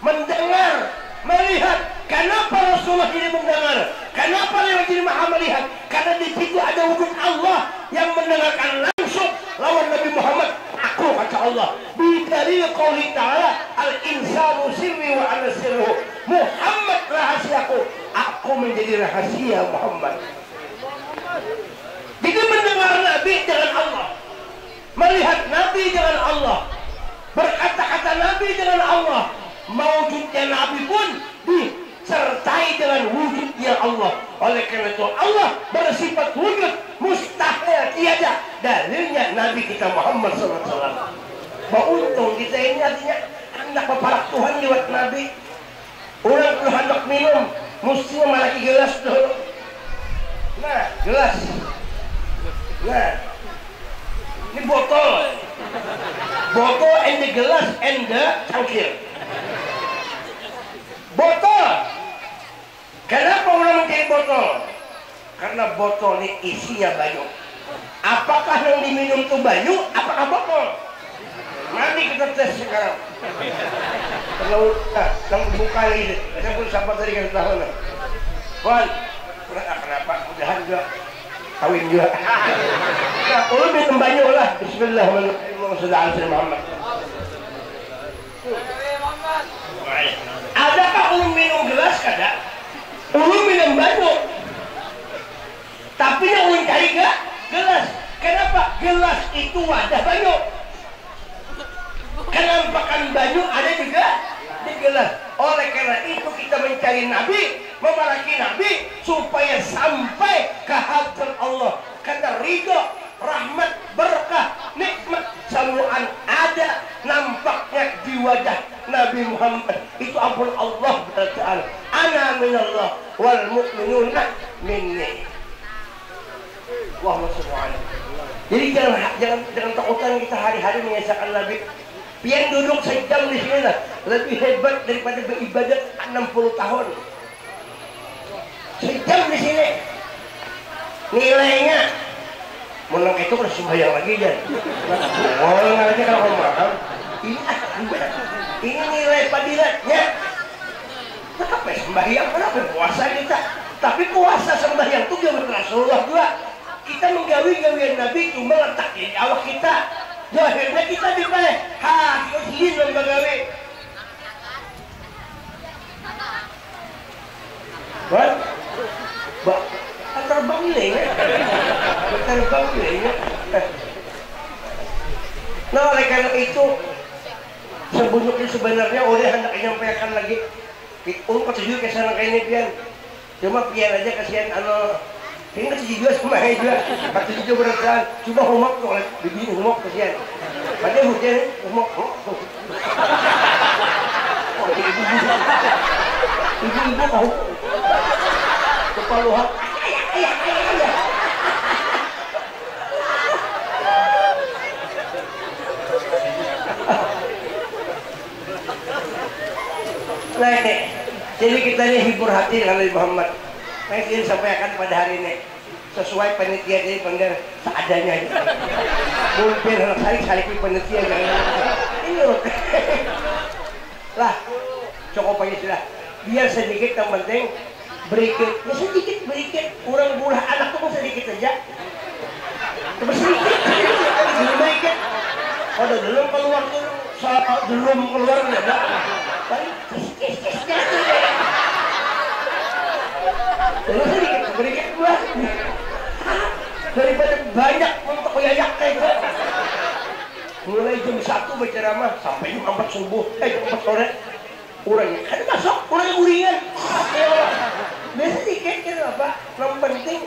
mendengar, melihat. Kenapa Rasulullah jadi mendengar? Kenapa dia jadi maha melihat? Karena di situ ada wujud Allah yang mendengarkan langsung lawan Nabi Muhammad. Aku kata Allah, bidalil qouli ta'ala al-insanu sirri wa ana sirruhu. Muhammad rahasiaku, aku menjadi rahasia Muhammad. Jadi mendengar Nabi dengan Allah, melihat Nabi dengan Allah, berkata-kata Nabi dengan Allah, mewujudnya Nabi pun disertai dengan wujudnya Allah. Oleh karena itu Allah bersifat wujud, mustahil tiada. Dalilnya Nabi kita Muhammad SAW. Beruntung kita ini artinya hendak peparak Tuhan lewat Nabi. Orang tuh hendak minum, mestinya malaki gelas dulu. Nah, gelas. Nah, ini botol. Botol and the gelas and the cangkir. Botol. Kenapa orang mencari botol? Karena botol ini isinya banyu. Apakah yang diminum itu banyu? Apakah botol? Mari kita tes sekarang. Kalau yang buka ini, saya pun sahabat tadi kan tahu lah. Wan, kenapa? Mudahan juga kawin juga. Nah, kalau minum banyu lah. Bismillahirrahmanirrahim. Muhammad. Adakah ulun minum gelas kada? Ulun minum banyu. Tapi yang ulun cari gelas. Kenapa? Gelas itu wadah banyu. Kenampakan baju ada juga di gelas. Oleh karena itu kita mencari Nabi, memalaki Nabi supaya sampai ke hadirat Allah. Karena ridho, rahmat, berkah, nikmat, samuan ada nampaknya di wajah Nabi Muhammad. Itu ampun Allah Ta'ala. Ana minallah wal mu'minuna minni. Wahai subhanallah. Jadi jangan takutan kita hari-hari mengesahkan Nabi. Pian duduk sejam di sini lah lebih hebat daripada beribadat 60 tahun. Sejam di sini. Nilainya menang itu harus sembahyang lagi kan. Oh, ngalahnya kalau kamu makan. Ini nilai padilatnya. Kenapa sembahyang? Kenapa puasa kita? Tapi puasa sembahyang itu gak Rasulullah juga. Kita menggawi-gawian Nabi cuma letak di awak kita. Akhirnya kita dipilih. Kita silin lembaga-gawi. Terbang ini nah oleh karena itu sebenarnya oleh hendak menyampaikan lagi ketujuh ke sana kayak ini pian cuma pian aja kasihan ini ketujuh juga sama juga ketujuh beneran cuma homak tuh oleh begini homak kasihan padahal hujan homak ibu kau kepaluhan nah ini jadi kita ini hibur hati dengan Nabi Muhammad. Nah ini sampaikan pada hari ini sesuai panitia jadi pandar seadanya mungkin anak saya panitia ini loh lah cukup aja sudah biar sedikit yang penting berikut ya sedikit kurang bulah anak tuh sedikit aja cuma sedikit berikut ada belum keluar tuh belum keluar ada paling sedikit berikut buah daripada banyak untuk yayak kayak gitu mulai jam 1 berceramah sampai jam 4 subuh jam 4 sore orangnya kan masuk orangnya uringan biasa dikit kenapa yang penting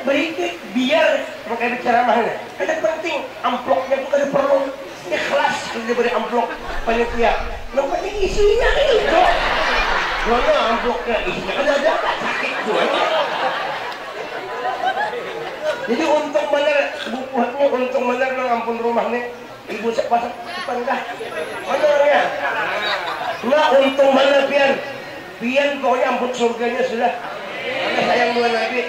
berikut biar makanya berceramahnya ada penting amplopnya itu ada perlu ikhlas kalau diberi amplop panitia yang penting isinya itu mana amplopnya isinya ada sakit juga jadi untung bener bukunya untung bener nang ampun rumahnya ibu sepasak depan dah mana orangnya nah untung bener pian pokoknya ampun surganya sudah karena sayang dua Nabi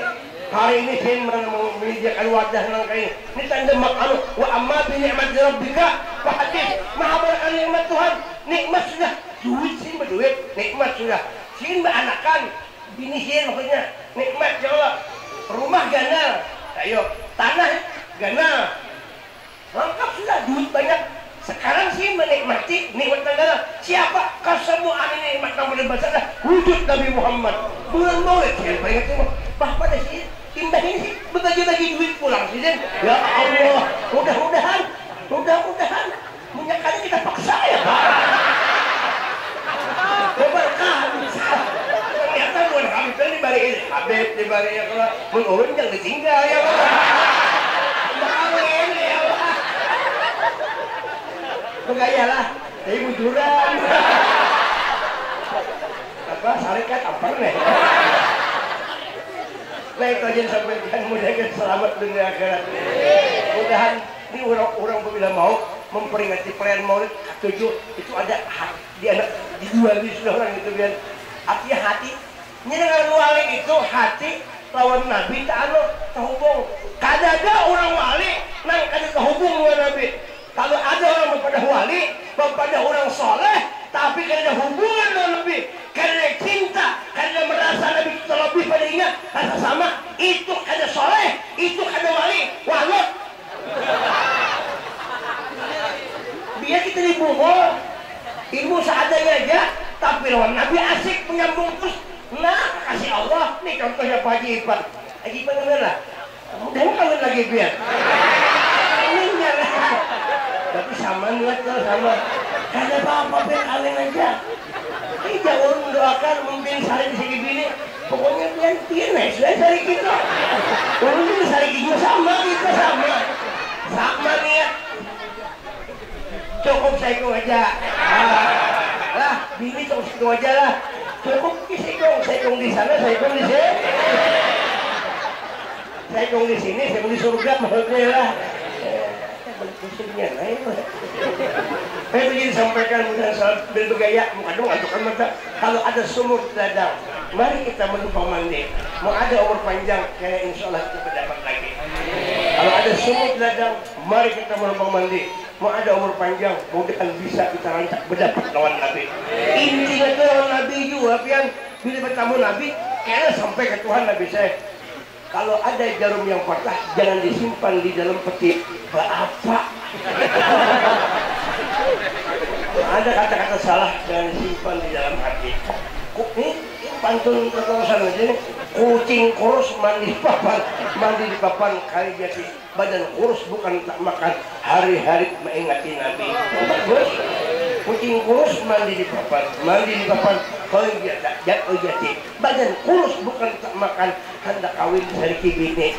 hari ini saya menyediakan wadah nang kain ini tanda mak'anu wa amma bi ni'mat rabbika wa hadith maha berkah nikmat Tuhan nikmat sudah duit sih berduit nikmat sudah sih anakan bini sih maksudnya nikmat ya Allah rumah ganal ayo tanah ganal lengkap sudah duit banyak sekarang sih menikmati nikmat negara siapa kesemua nikmat yang berbahasa wujud Nabi Muhammad bulan Maulid yang paling itu bapak pada sih indah ini sih berbagi-bagi duit pulang sih ya Allah mudah-mudahan punya kali kita paksa ya Pak berkah ternyata bukan kami di bari ini Habib di bari ya kalau menurun yang ditinggal ya Pak amin ya Allah bergayalah dari bujuran apa syarikat apa nih nah itu aja sampaikan mudah-mudahan selamat dunia akhirat mudahan ini orang-orang bila mau memperingati perayaan Maulid 7 itu ada di anak dijual di sudah orang itu biar artinya hati ini dengan wali itu hati lawan Nabi terhubung kada ada orang wali nang kada terhubung dengan Nabi kalau ada orang kepada wali kepada orang soleh tapi kada ada hubungan dengan Nabi kada cinta kada merasa Nabi itu lebih pada ingat rasa sama itu kada soleh itu kada wali walau biar kita dibungkul ilmu seadanya aja tapi lawan Nabi asik menyambung terus nah kasih Allah nih contohnya Pak Haji Ipan Haji Ipan bener lah mudah-mudahan kawin lagi biar ini nyala tapi sama lihat tuh sama. Kada apa-apa Ben alin aja. Jangan mendoakan mungkin sari di segi bini. Pokoknya pian nice lah sari kita. Mungkin sari kita sama niat. Cukup saya aja. Lah bini cukup situ aja lah. Cukup saya di sana, saya di sini. Saya di sini, saya di surga maksudnya lah. Musimnya lain. Saya ingin sampaikan saat bergaya, kadang adukan mata. Kalau ada sumur ladang, mari kita menumpang mandi. Mau ada umur panjang, kayak insya Allah kita berdapat lagi. Kalau ada sumur ladang, mari kita menumpang mandi. Mau ada umur panjang, mungkin bisa kita rancak berdapat lawan Nabi. Intinya itu lawan Nabi juga, pian bila bertemu Nabi, kayaknya sampai ke Tuhan Nabi saya. Kalau ada jarum yang patah, jangan disimpan di dalam peti apa? Ada kata-kata salah, jangan disimpan di dalam hati. Ini pantun tertulisan aja nih. Kucing kurus mandi di papan kali jadi badan kurus bukan tak makan, hari-hari mengingati Nabi. Bagus. Kucing kurus mandi di papan kali jadi badan kurus bukan tak makan, hendak kawin dari kibine.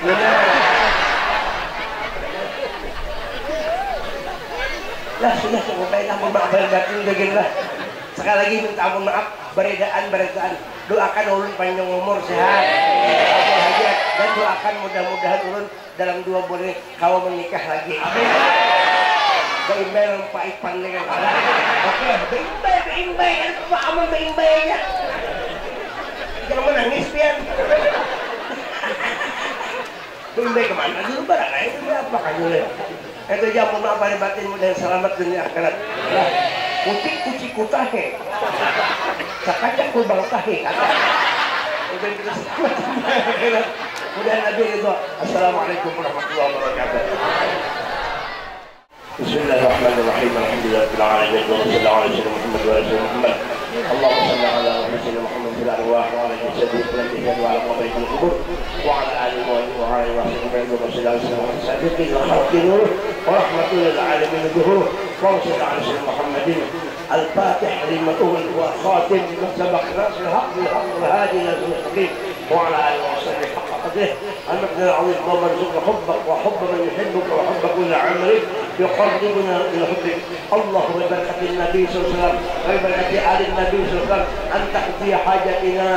Lah sudah cukup baiklah, mohon maaf batin beginilah. Sekali lagi minta ampun maaf, beredaan. Doakan ulun panjang umur sehat, dan doakan mudah-mudahan ulun dalam 2 bulan kau menikah lagi. Amin. Beimbay Pak Ipan dengan ada. Oke, beimbay, Pak Aman beimbaynya. Jangan menangis pian. Beimbay kemana dulu barang itu apa kan dulu? Itu jamu apa batin mudah selamat dunia akhirat. Lah, kucing kutahe. Sakajak kubang tahe kata. Udah kita selamat. Mudah Nabi itu. Assalamualaikum warahmatullahi wabarakatuh. Bismillahirrahmanirrahim. Alhamdulillahirabbil alamin. Wassallallahu alaihi Muhammad wa ala Muhammad. Allahumma shalli ala sayyidina Muhammad fil arwah wa ala jasadi wa ala qabril qubur wa ala alihi wa ala sahbihi wa sallam sabiqin wa khalqin wa rahmatul lil alamin zuhur wa sallallahu alaihi Muhammadin al-fatih limatul wa khatim man sabaq nasr al-haq al-hadi ila al-mustaqim wa ala alihi wa sahbihi haqqa qadrihi المقدار العظيم اللهم ارزقنا حبك وحب من يحبك وحب كل عمل يقربنا الى حبك. اللهم ببركه النبي صلى الله عليه وسلم وببركه ال النبي صلى الله عليه وسلم ان تقضي حاجتنا،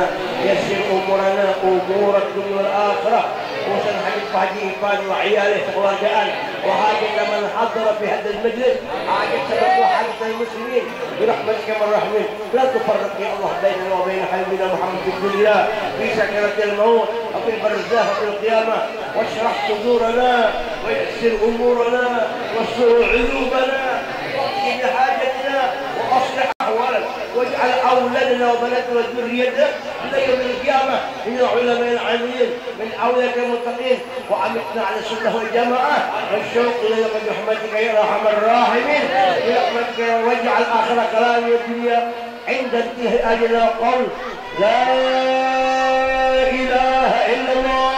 يسر امورنا امور الدنيا والاخره، وسن حبيب حاجي فان وعياله وجاء وحاجه من حضر في هذا المجلس، حاجه سبب وحاجه المسلمين برحمتك يا الرحمن. لا تفرق يا الله بيننا وبين حبيبنا محمد في الدنيا في سكرة الموت وفي البرزخ وفي القيامة، واشرح صدورنا ويسر أمورنا واستر عيوبنا واقضي حاجتنا وأصلح أحوالنا، واجعل أولادنا وبناتنا وذريتنا إلى يوم القيامة من العلماء العاملين من أولاد المتقين، وأمتنا على السنة والجماعة والشوق إليك برحمتك يا أرحم الراحمين برحمتك، واجعل آخر كلام الدنيا عند انتهاء أجل قول لا إله إلا الله.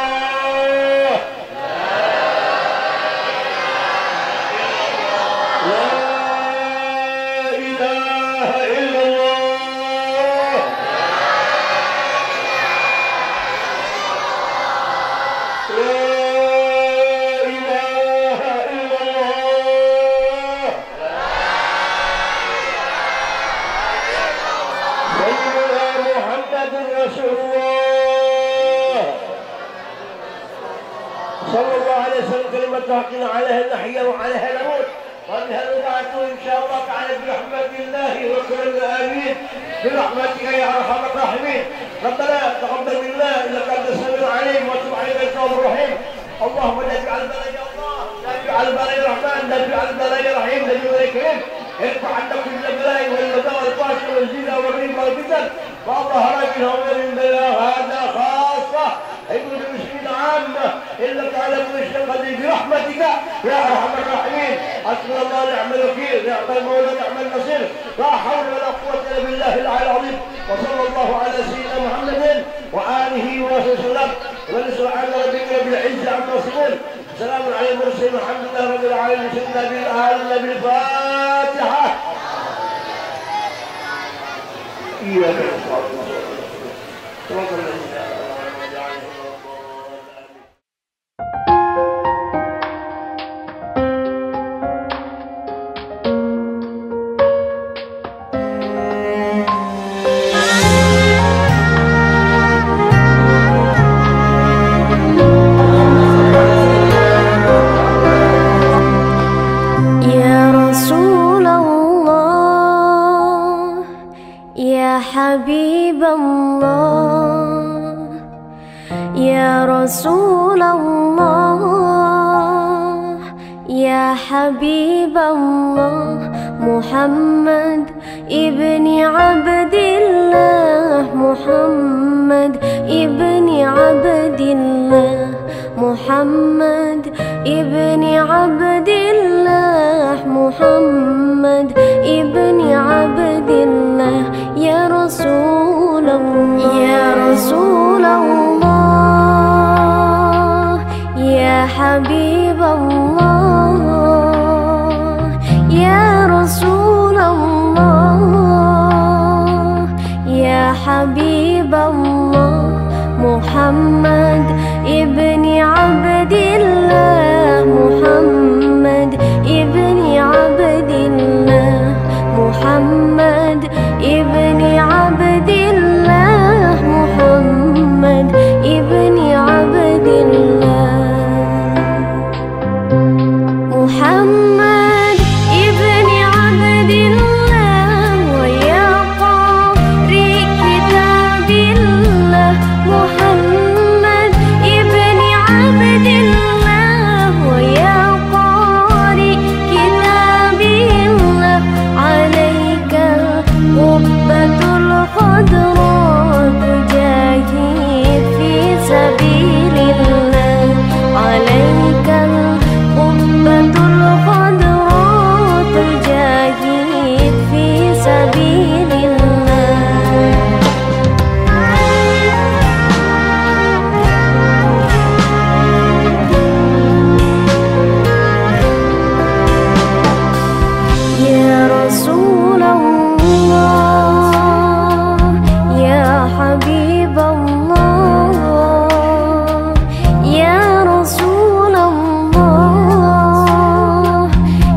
صلى الله عليه وسلم كلمة حقنا عليها نحيا وعليها نموت وبها نبعث إن شاء الله تعالى برحمة الله وكرمنا آمين برحمتك يا أرحم الراحمين. ربنا تقبل منا إنك أنت السميع العليم وتب علينا يا تواب الرحيم. اللهم لا تجعل بلاء يا الله، لا تجعل بلاء الرحمن، لا تجعل بلاء الرحيم، لا تجعل الكريم. ارفع عنا كل البلاء والبلاء والفحش والزنا والريب والفتن ما ظهر منها ومن بلاء هذا خاصة ابن المسلمين عامة إلا تعالى كل قدير برحمتك يا أرحم الراحمين. حسبنا الله ونعم الوكيل، نعم المولى ونعم النصير، لا حول ولا قوة إلا بالله العلي العظيم. وصلى الله على سيدنا محمد وآله وسلم ونسبحان ربك رب العزة عما يصفون، سلام على المرسلين والحمد لله رب العالمين. سيدنا بالآل بالفاتحة. Nahat. Iya. حبيب الله يا رسول الله يا حبيب الله محمد ابن عبد الله محمد ابن عبد الله محمد ابن عبد الله محمد ابن عبد الله يا رسول الله يا رسول الله يا حبيب الله يا رسول الله يا حبيب الله محمد ابن عبد الله محمد ابن عبد الله محمد ابن عبد الله محمد ابن عبد الله محمد ابن عبد الله ويا قارئ كتاب الله محمد ابن عبد الله ويا قارئ كتاب الله عليك القبة الخضراء تجاهد في سبيل الله عليك القبة الخضراء تجاهد في سبيل الله يا رسول الله يا حبيب الله يا رسول الله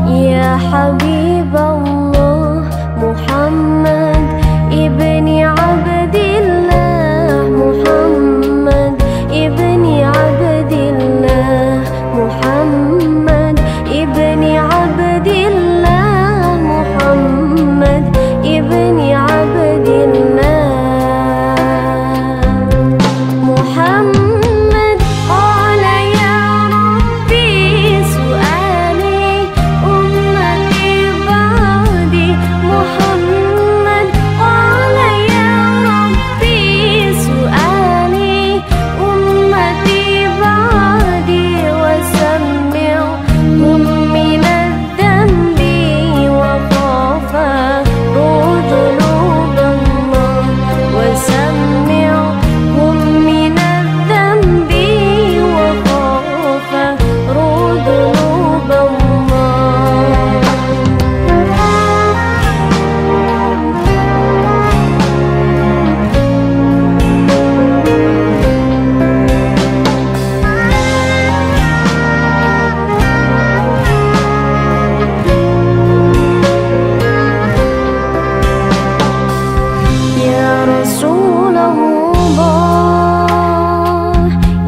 يا حبيب الله محمد ابن عبد الله محمد ابن عبد الله محمد ابن عبد الله محمد ابن عبد الله محمد قال يا ربي سؤالي أمتي بعدي محمد قال يا ربي سؤالي أمتي بعدي وسمعهم من الذنب وغفروا ذنوب الله وسمعهم من الذنب وغفروا ذنوب يا رسول الله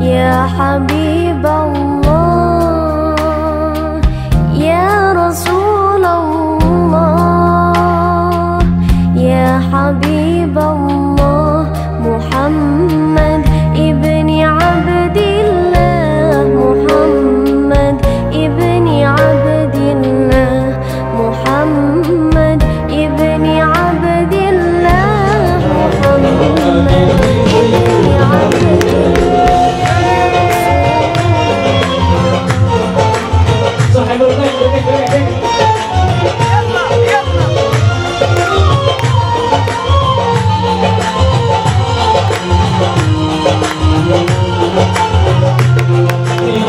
يا حبيب الله يا رسول الله يا حبيب الله محمد ابن عبد الله محمد ابن عبد الله محمد ابن عبد الله محمد ابن عبد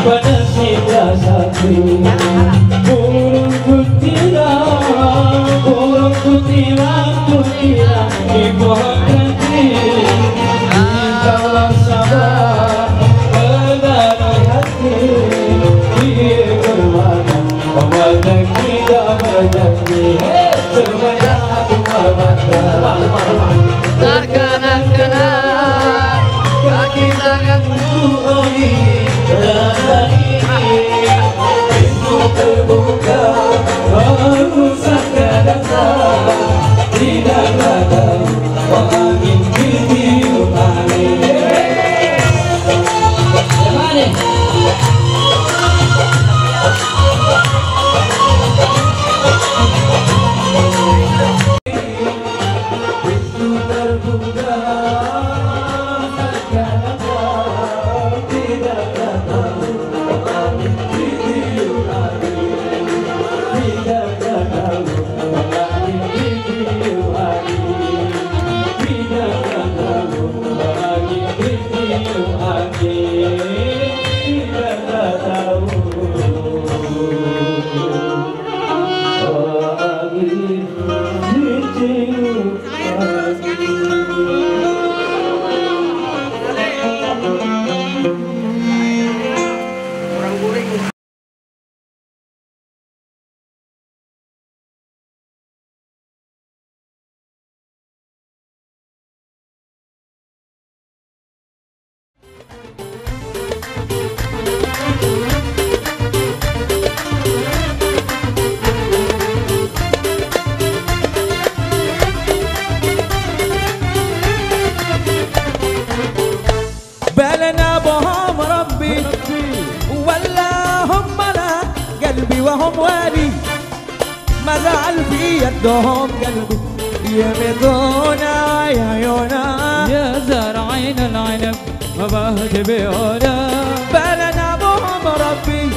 Pada si dasar burung putih Muhammadan kita berjanji semuanya aku Muhammadan terkenang-kenang kaki tanganku ini pintu terbuka harus akan datang tidak ada angin ditiup angin. وهم والي ما زعل في يدهم قلبي يبدونا يا عيونا يا زارعين العنب وبهت بيونا بلنا بهم ربي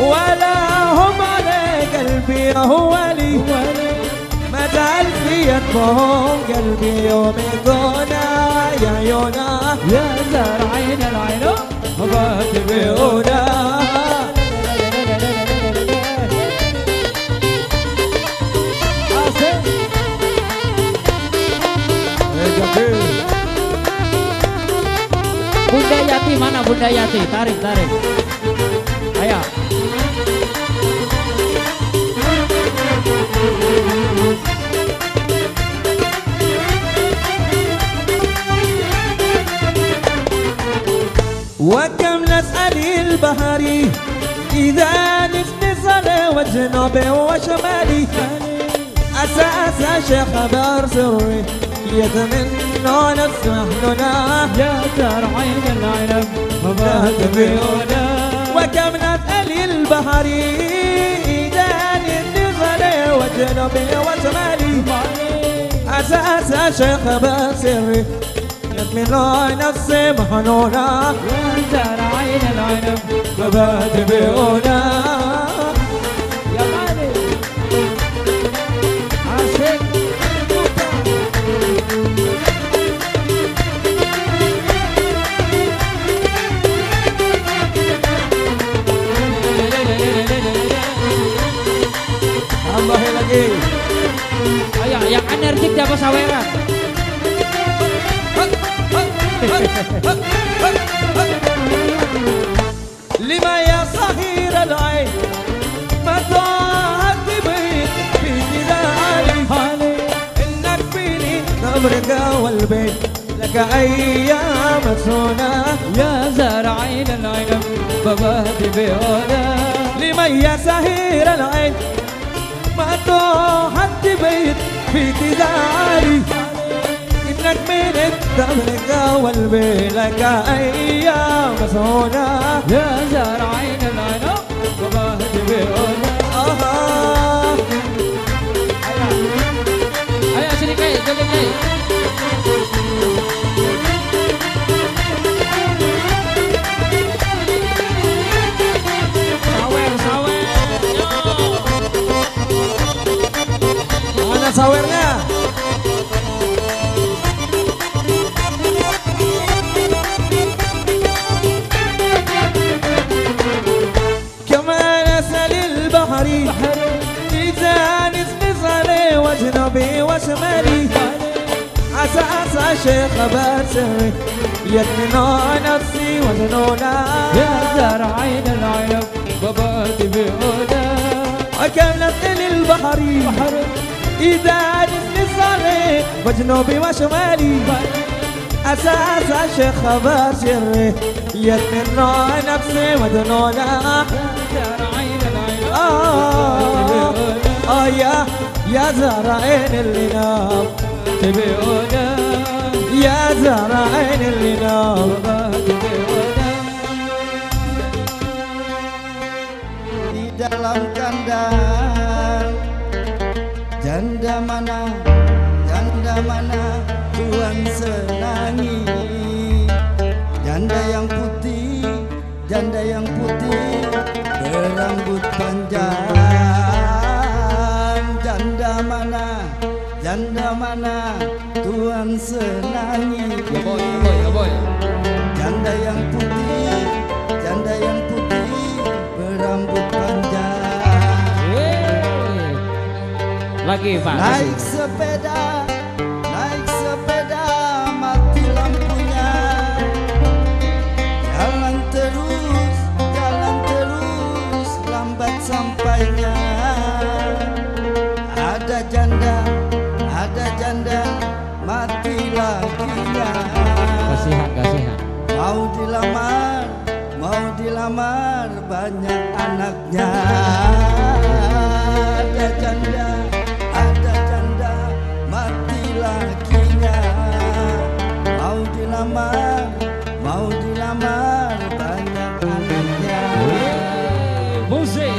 ولا هم على قلبي هو لي ما زعل في يدهم قلبي يبدونا يا عيونا يا زارعين العنب وبهت بيونا Bunda Yati mana Bunda Yati? Tarik, tarik. Ayo. وكم نسأل البحري إذا نسأل وجنوبي وشمالي أساس شيخ بار سري يتمنون السحننا يا زارعين العنب وبهت بيونا وكم نسأل البحري إذا نسأل وجنوبي وشمالي أساس شيخ بار سري يتمنون السحننا يا زارعين العنب وبهت بيونا يا مالك عاشق Tambahin lagi. Ayo, yang enerjik siapa saweran? لما يا صغير العين ما ضاعت بيت في جداري انك فيني صبرك والبيت لك ايام سنة يا زارعين العنب وبهت بيونا لمن يا سهير العين ما ضاعت بيت في جداري انك من صبرك والبيت لك ايام سنة يا زارعين العنب وبهت بيونا ayo sini kai, sini kai. Sawer, sawer. Mana sawernya? وجنوبي وشمالي عسى شيخ باسري يتمنون نفسي وجنونا يا زارعين العنب وبهت بيونا ركبنا إلى البحر إذا نزل صاري بجنوبي وشمالي أساس الشيخ خبر سري يتمنى نفسي مدنونا يا زهرين اللي نام تبيعونا يا زهرين اللي نام di dalam kandang janda mana Tuhan senangi janda yang putih berambut panjang janda mana Tuhan senangi janda yang putih berambut panjang lagi Pak naik sepeda mati lampunya jalan terus lambat sampainya ada janda mati lakinya kasihan mau dilamar banyak anaknya ada janda mati lakinya mau dilamar banyak anaknya musik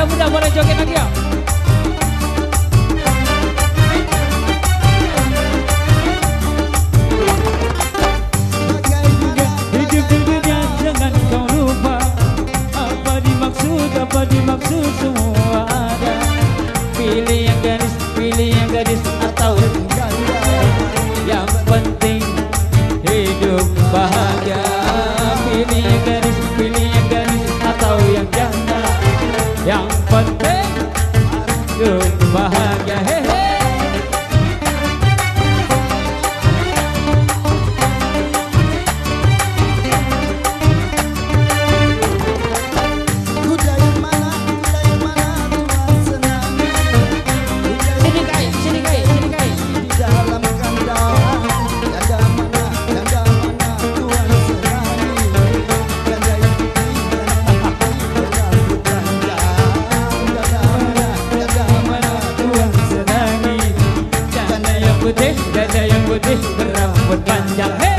muda boleh joget lagi ya. Hidup di dunia jangan kau lupa apa dimaksud semua ada. Pilih yang gadis atau yang penting hidup bahagia. Pilih yang gadis atau yang janda. Yang penting hidup bahagia. Hehe. kuda yang mana Tuhan senangi Sini kai. di dalam kandang janda mana Tuhan senangi janda yang putih berambut panjang janda mana Tuhan senangi Janda yang putih berambut panjang. Hey.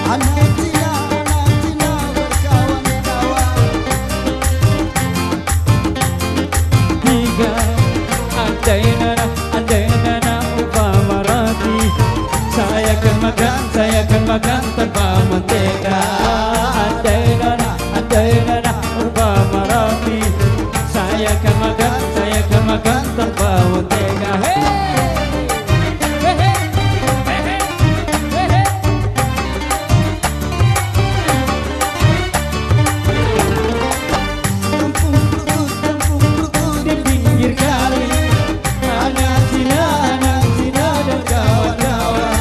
anak Cina berkawan-kawan Tiga andai nana upama roti saya akan makan tanpa mentega. Andai nana upama roti saya akan makan tanpa mentega. Hey. kampung perut Di pinggir kali anak Cina dan kawan-kawan.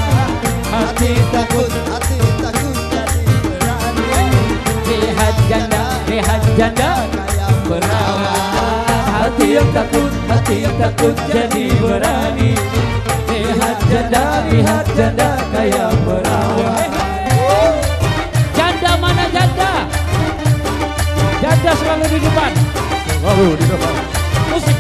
Hati takut jadi berani lihat janda kayak perawan. Hati yang takut jadi berani. Lihat janda kayak perawan. Janda mana janda? Janda selalu di depan. Musik.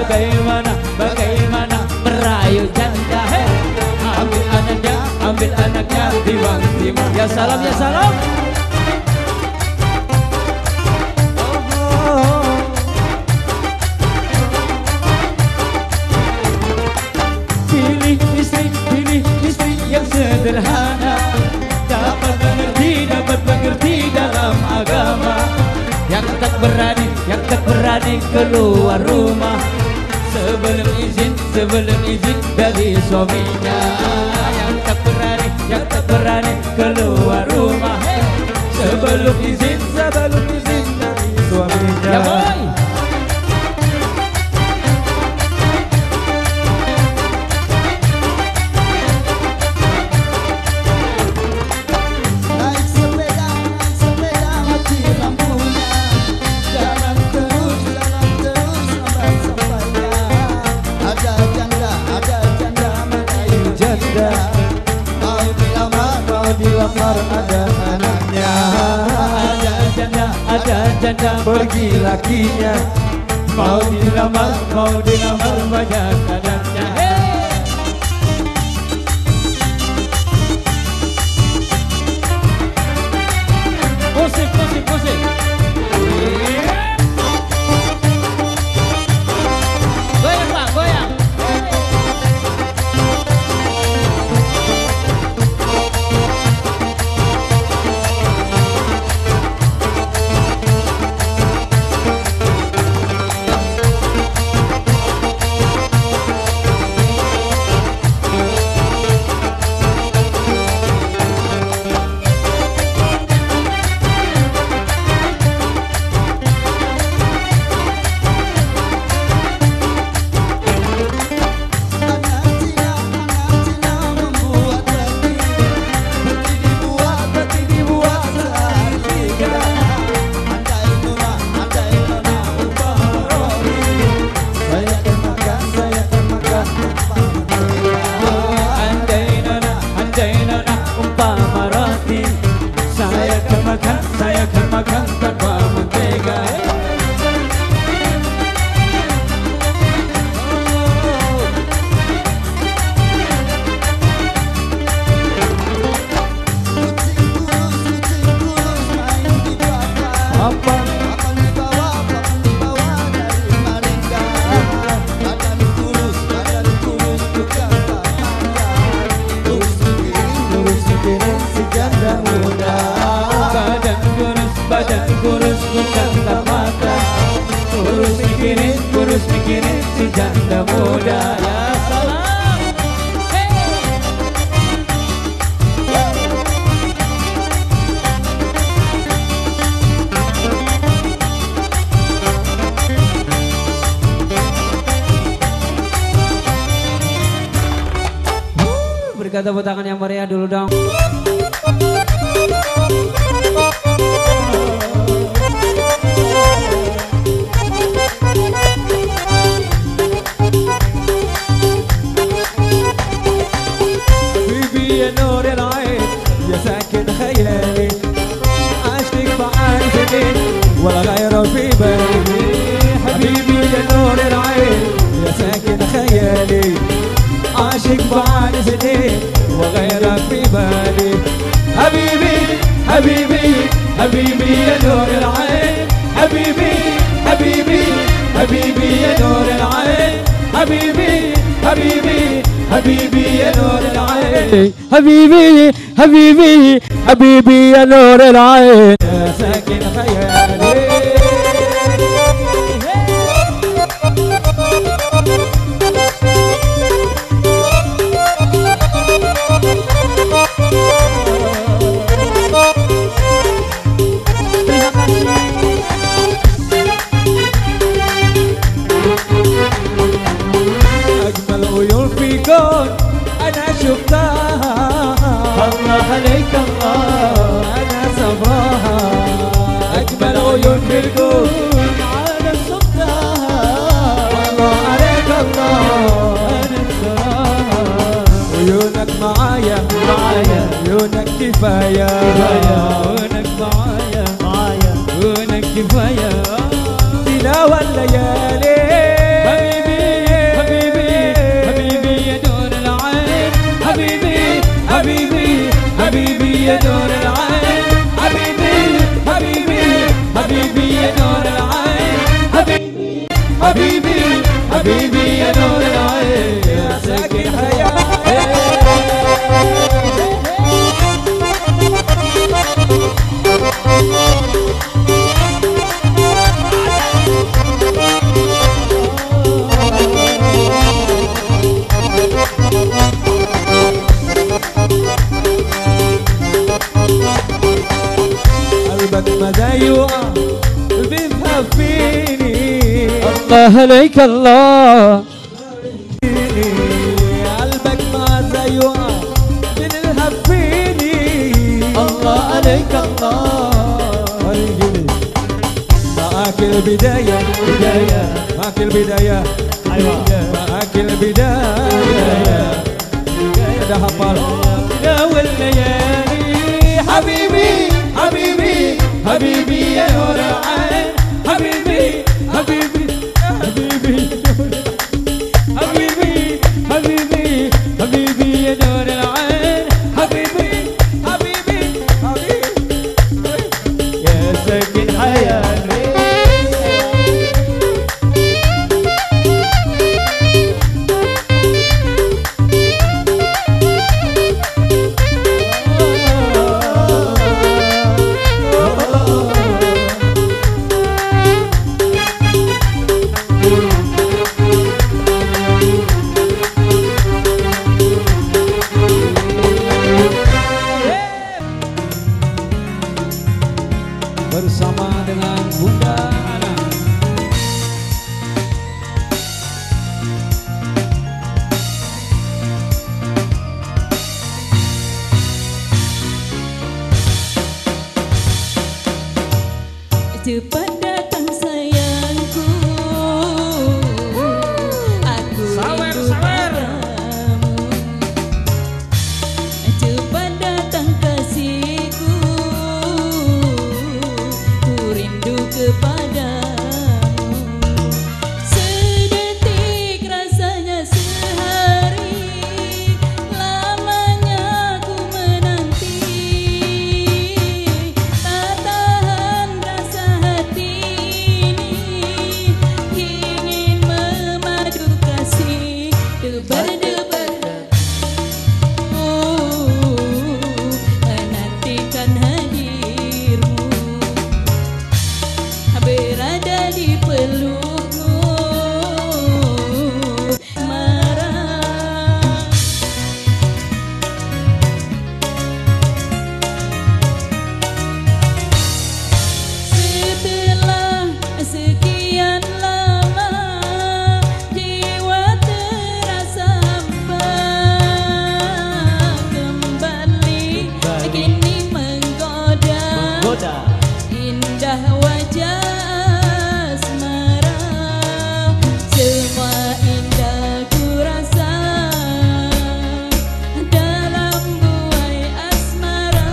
bagaimana merayu janda. Hey, ambil anaknya timbang. Ya salam, ya salam. Pilih istri yang sederhana, dapat mengerti dalam agama. Yang tak berani keluar rumah sebelum izin dari suaminya. Yang tak berani keluar rumah sebelum izin dari suaminya. Ya boy. Naik sepeda mati lampunya, jalan terus sampai sampainya. Ada janda merayu janda, mau dilamar ada anaknya. Ada janda pergi lakinya, mau dilamar banyak anaknya. Musik. Goyang Pak, goyang. Saya akan makan tanpa mentega. Kucing kurus main di belakang. Apa? Papan dibawa dari Maringga. Badan kurus bukan pamandan. Kurus mikirin si janda muda. Badan kurus bukan tamatan. Kurus mikirin si janda muda. Ya salam. Berikan tepuk tangan yang meriah dulu dong. يا نور العين يا ساكن خيالي، عشتك معاي سنين ولا غيره في بالي. حبيبي يا نور العين يا ساكن خيالي، عاشق معاي سنين وغيرك في بالي. حبيبي يا نور العين، حبيبي يا نور العين، حبيبي يا نور العين، حبيبي يا نور العين يا ساكن خيالي. أجمل عيون في كون أنا شفتها، الله عليك الله أنا صبراها. أجمل عيون في الكون أنا شفتها، الله عليك الله أنا صبراها. عيونك معايا عيونك كفاية، عيونك معايا عيونك كفاية. تلاوة الليالي حبيبي الله عليك الله قلبك ما زيه من الهفيني الله عليك الله معاك البداية معاك البداية معاك البداية ده هبل يا والليالي حبيبي حبيبي حبيبي يا نور العين حبيبي حبيبي حبيبي حبيبي حبيبي حبيبي يا نور العين حبيبي حبيبي حبيبي يا ساكن حياتي bersama dengan Bunda Ana. Cepat datang sayangku, aku rindu padamu. Cepat datang kasihku, ku rindu kepadamu. Sedetik rasanya sehari, lamanya ku menanti. Tak tahan rasa hati ini, ingin memadu kasih debar-debar. Menantikan hadirmu, berada di pelukmu, marah. Setelah sekian lama, jiwa terasa hampa. Kembali kini menggoda indah wajah asmara. Semua indah ku rasa dalam buai asmara.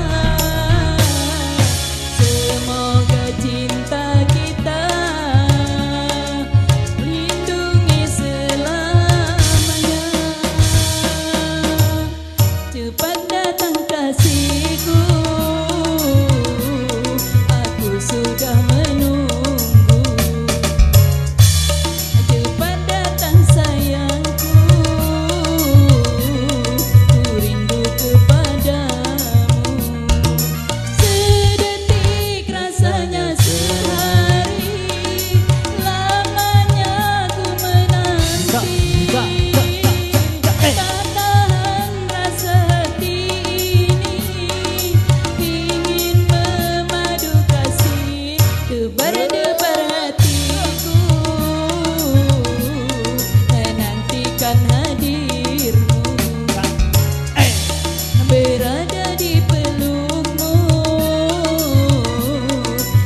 Semoga cinta kita lindungi selamanya. Cepat datang kasihku, aku sudah menunggu. Cepat datang sayangku, ku rindu kepadamu. Sedetik rasanya sehari, lamanya ku menanti. Tak tahan rasa hati ini, ingin memadu kasih debar-debar hatiku. Menantikan hadirmu, berada di pelukmu,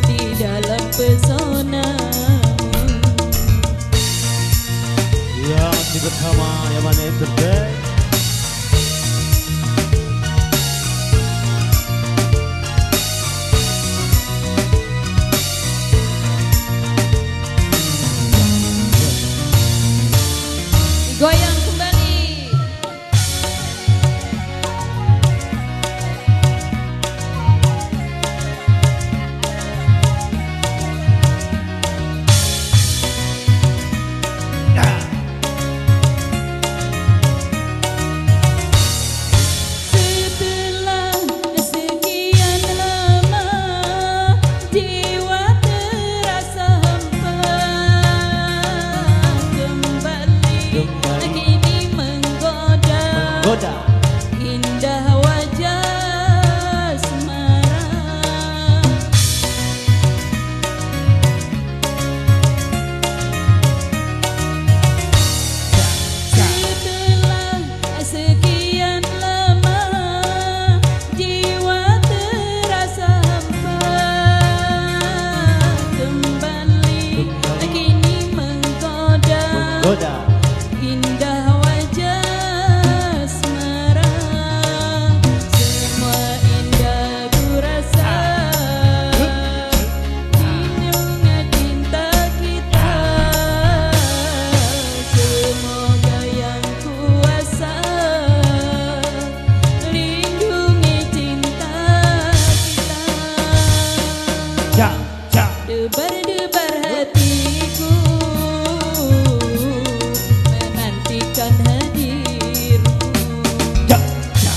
di dalam pesonamu. Ya, masih bersama Yaman Entertainment. Goyang kembali. Setelah sekian lama, jiwa terasa hampa. Kembali Goda. Indah wajah asmara, semua indah ku rasa. Lindungi cinta kita, semoga yang kuasa. Lindungi cinta kita. Ja, ja. Debar-debar hatiku menantikan hadirmu. Ja, ja.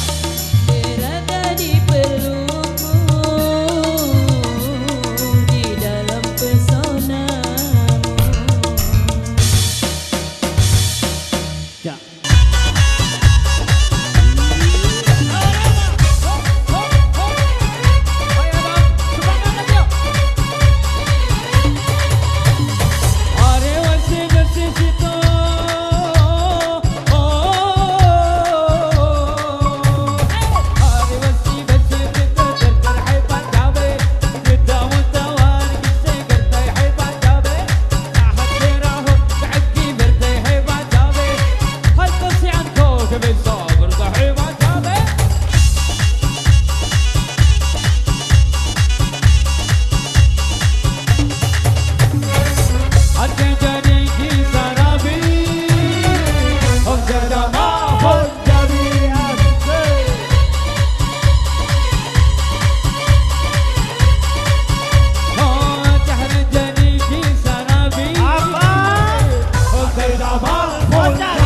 Berada di pelukmu, di dalam pesonamu. Ja. Bocah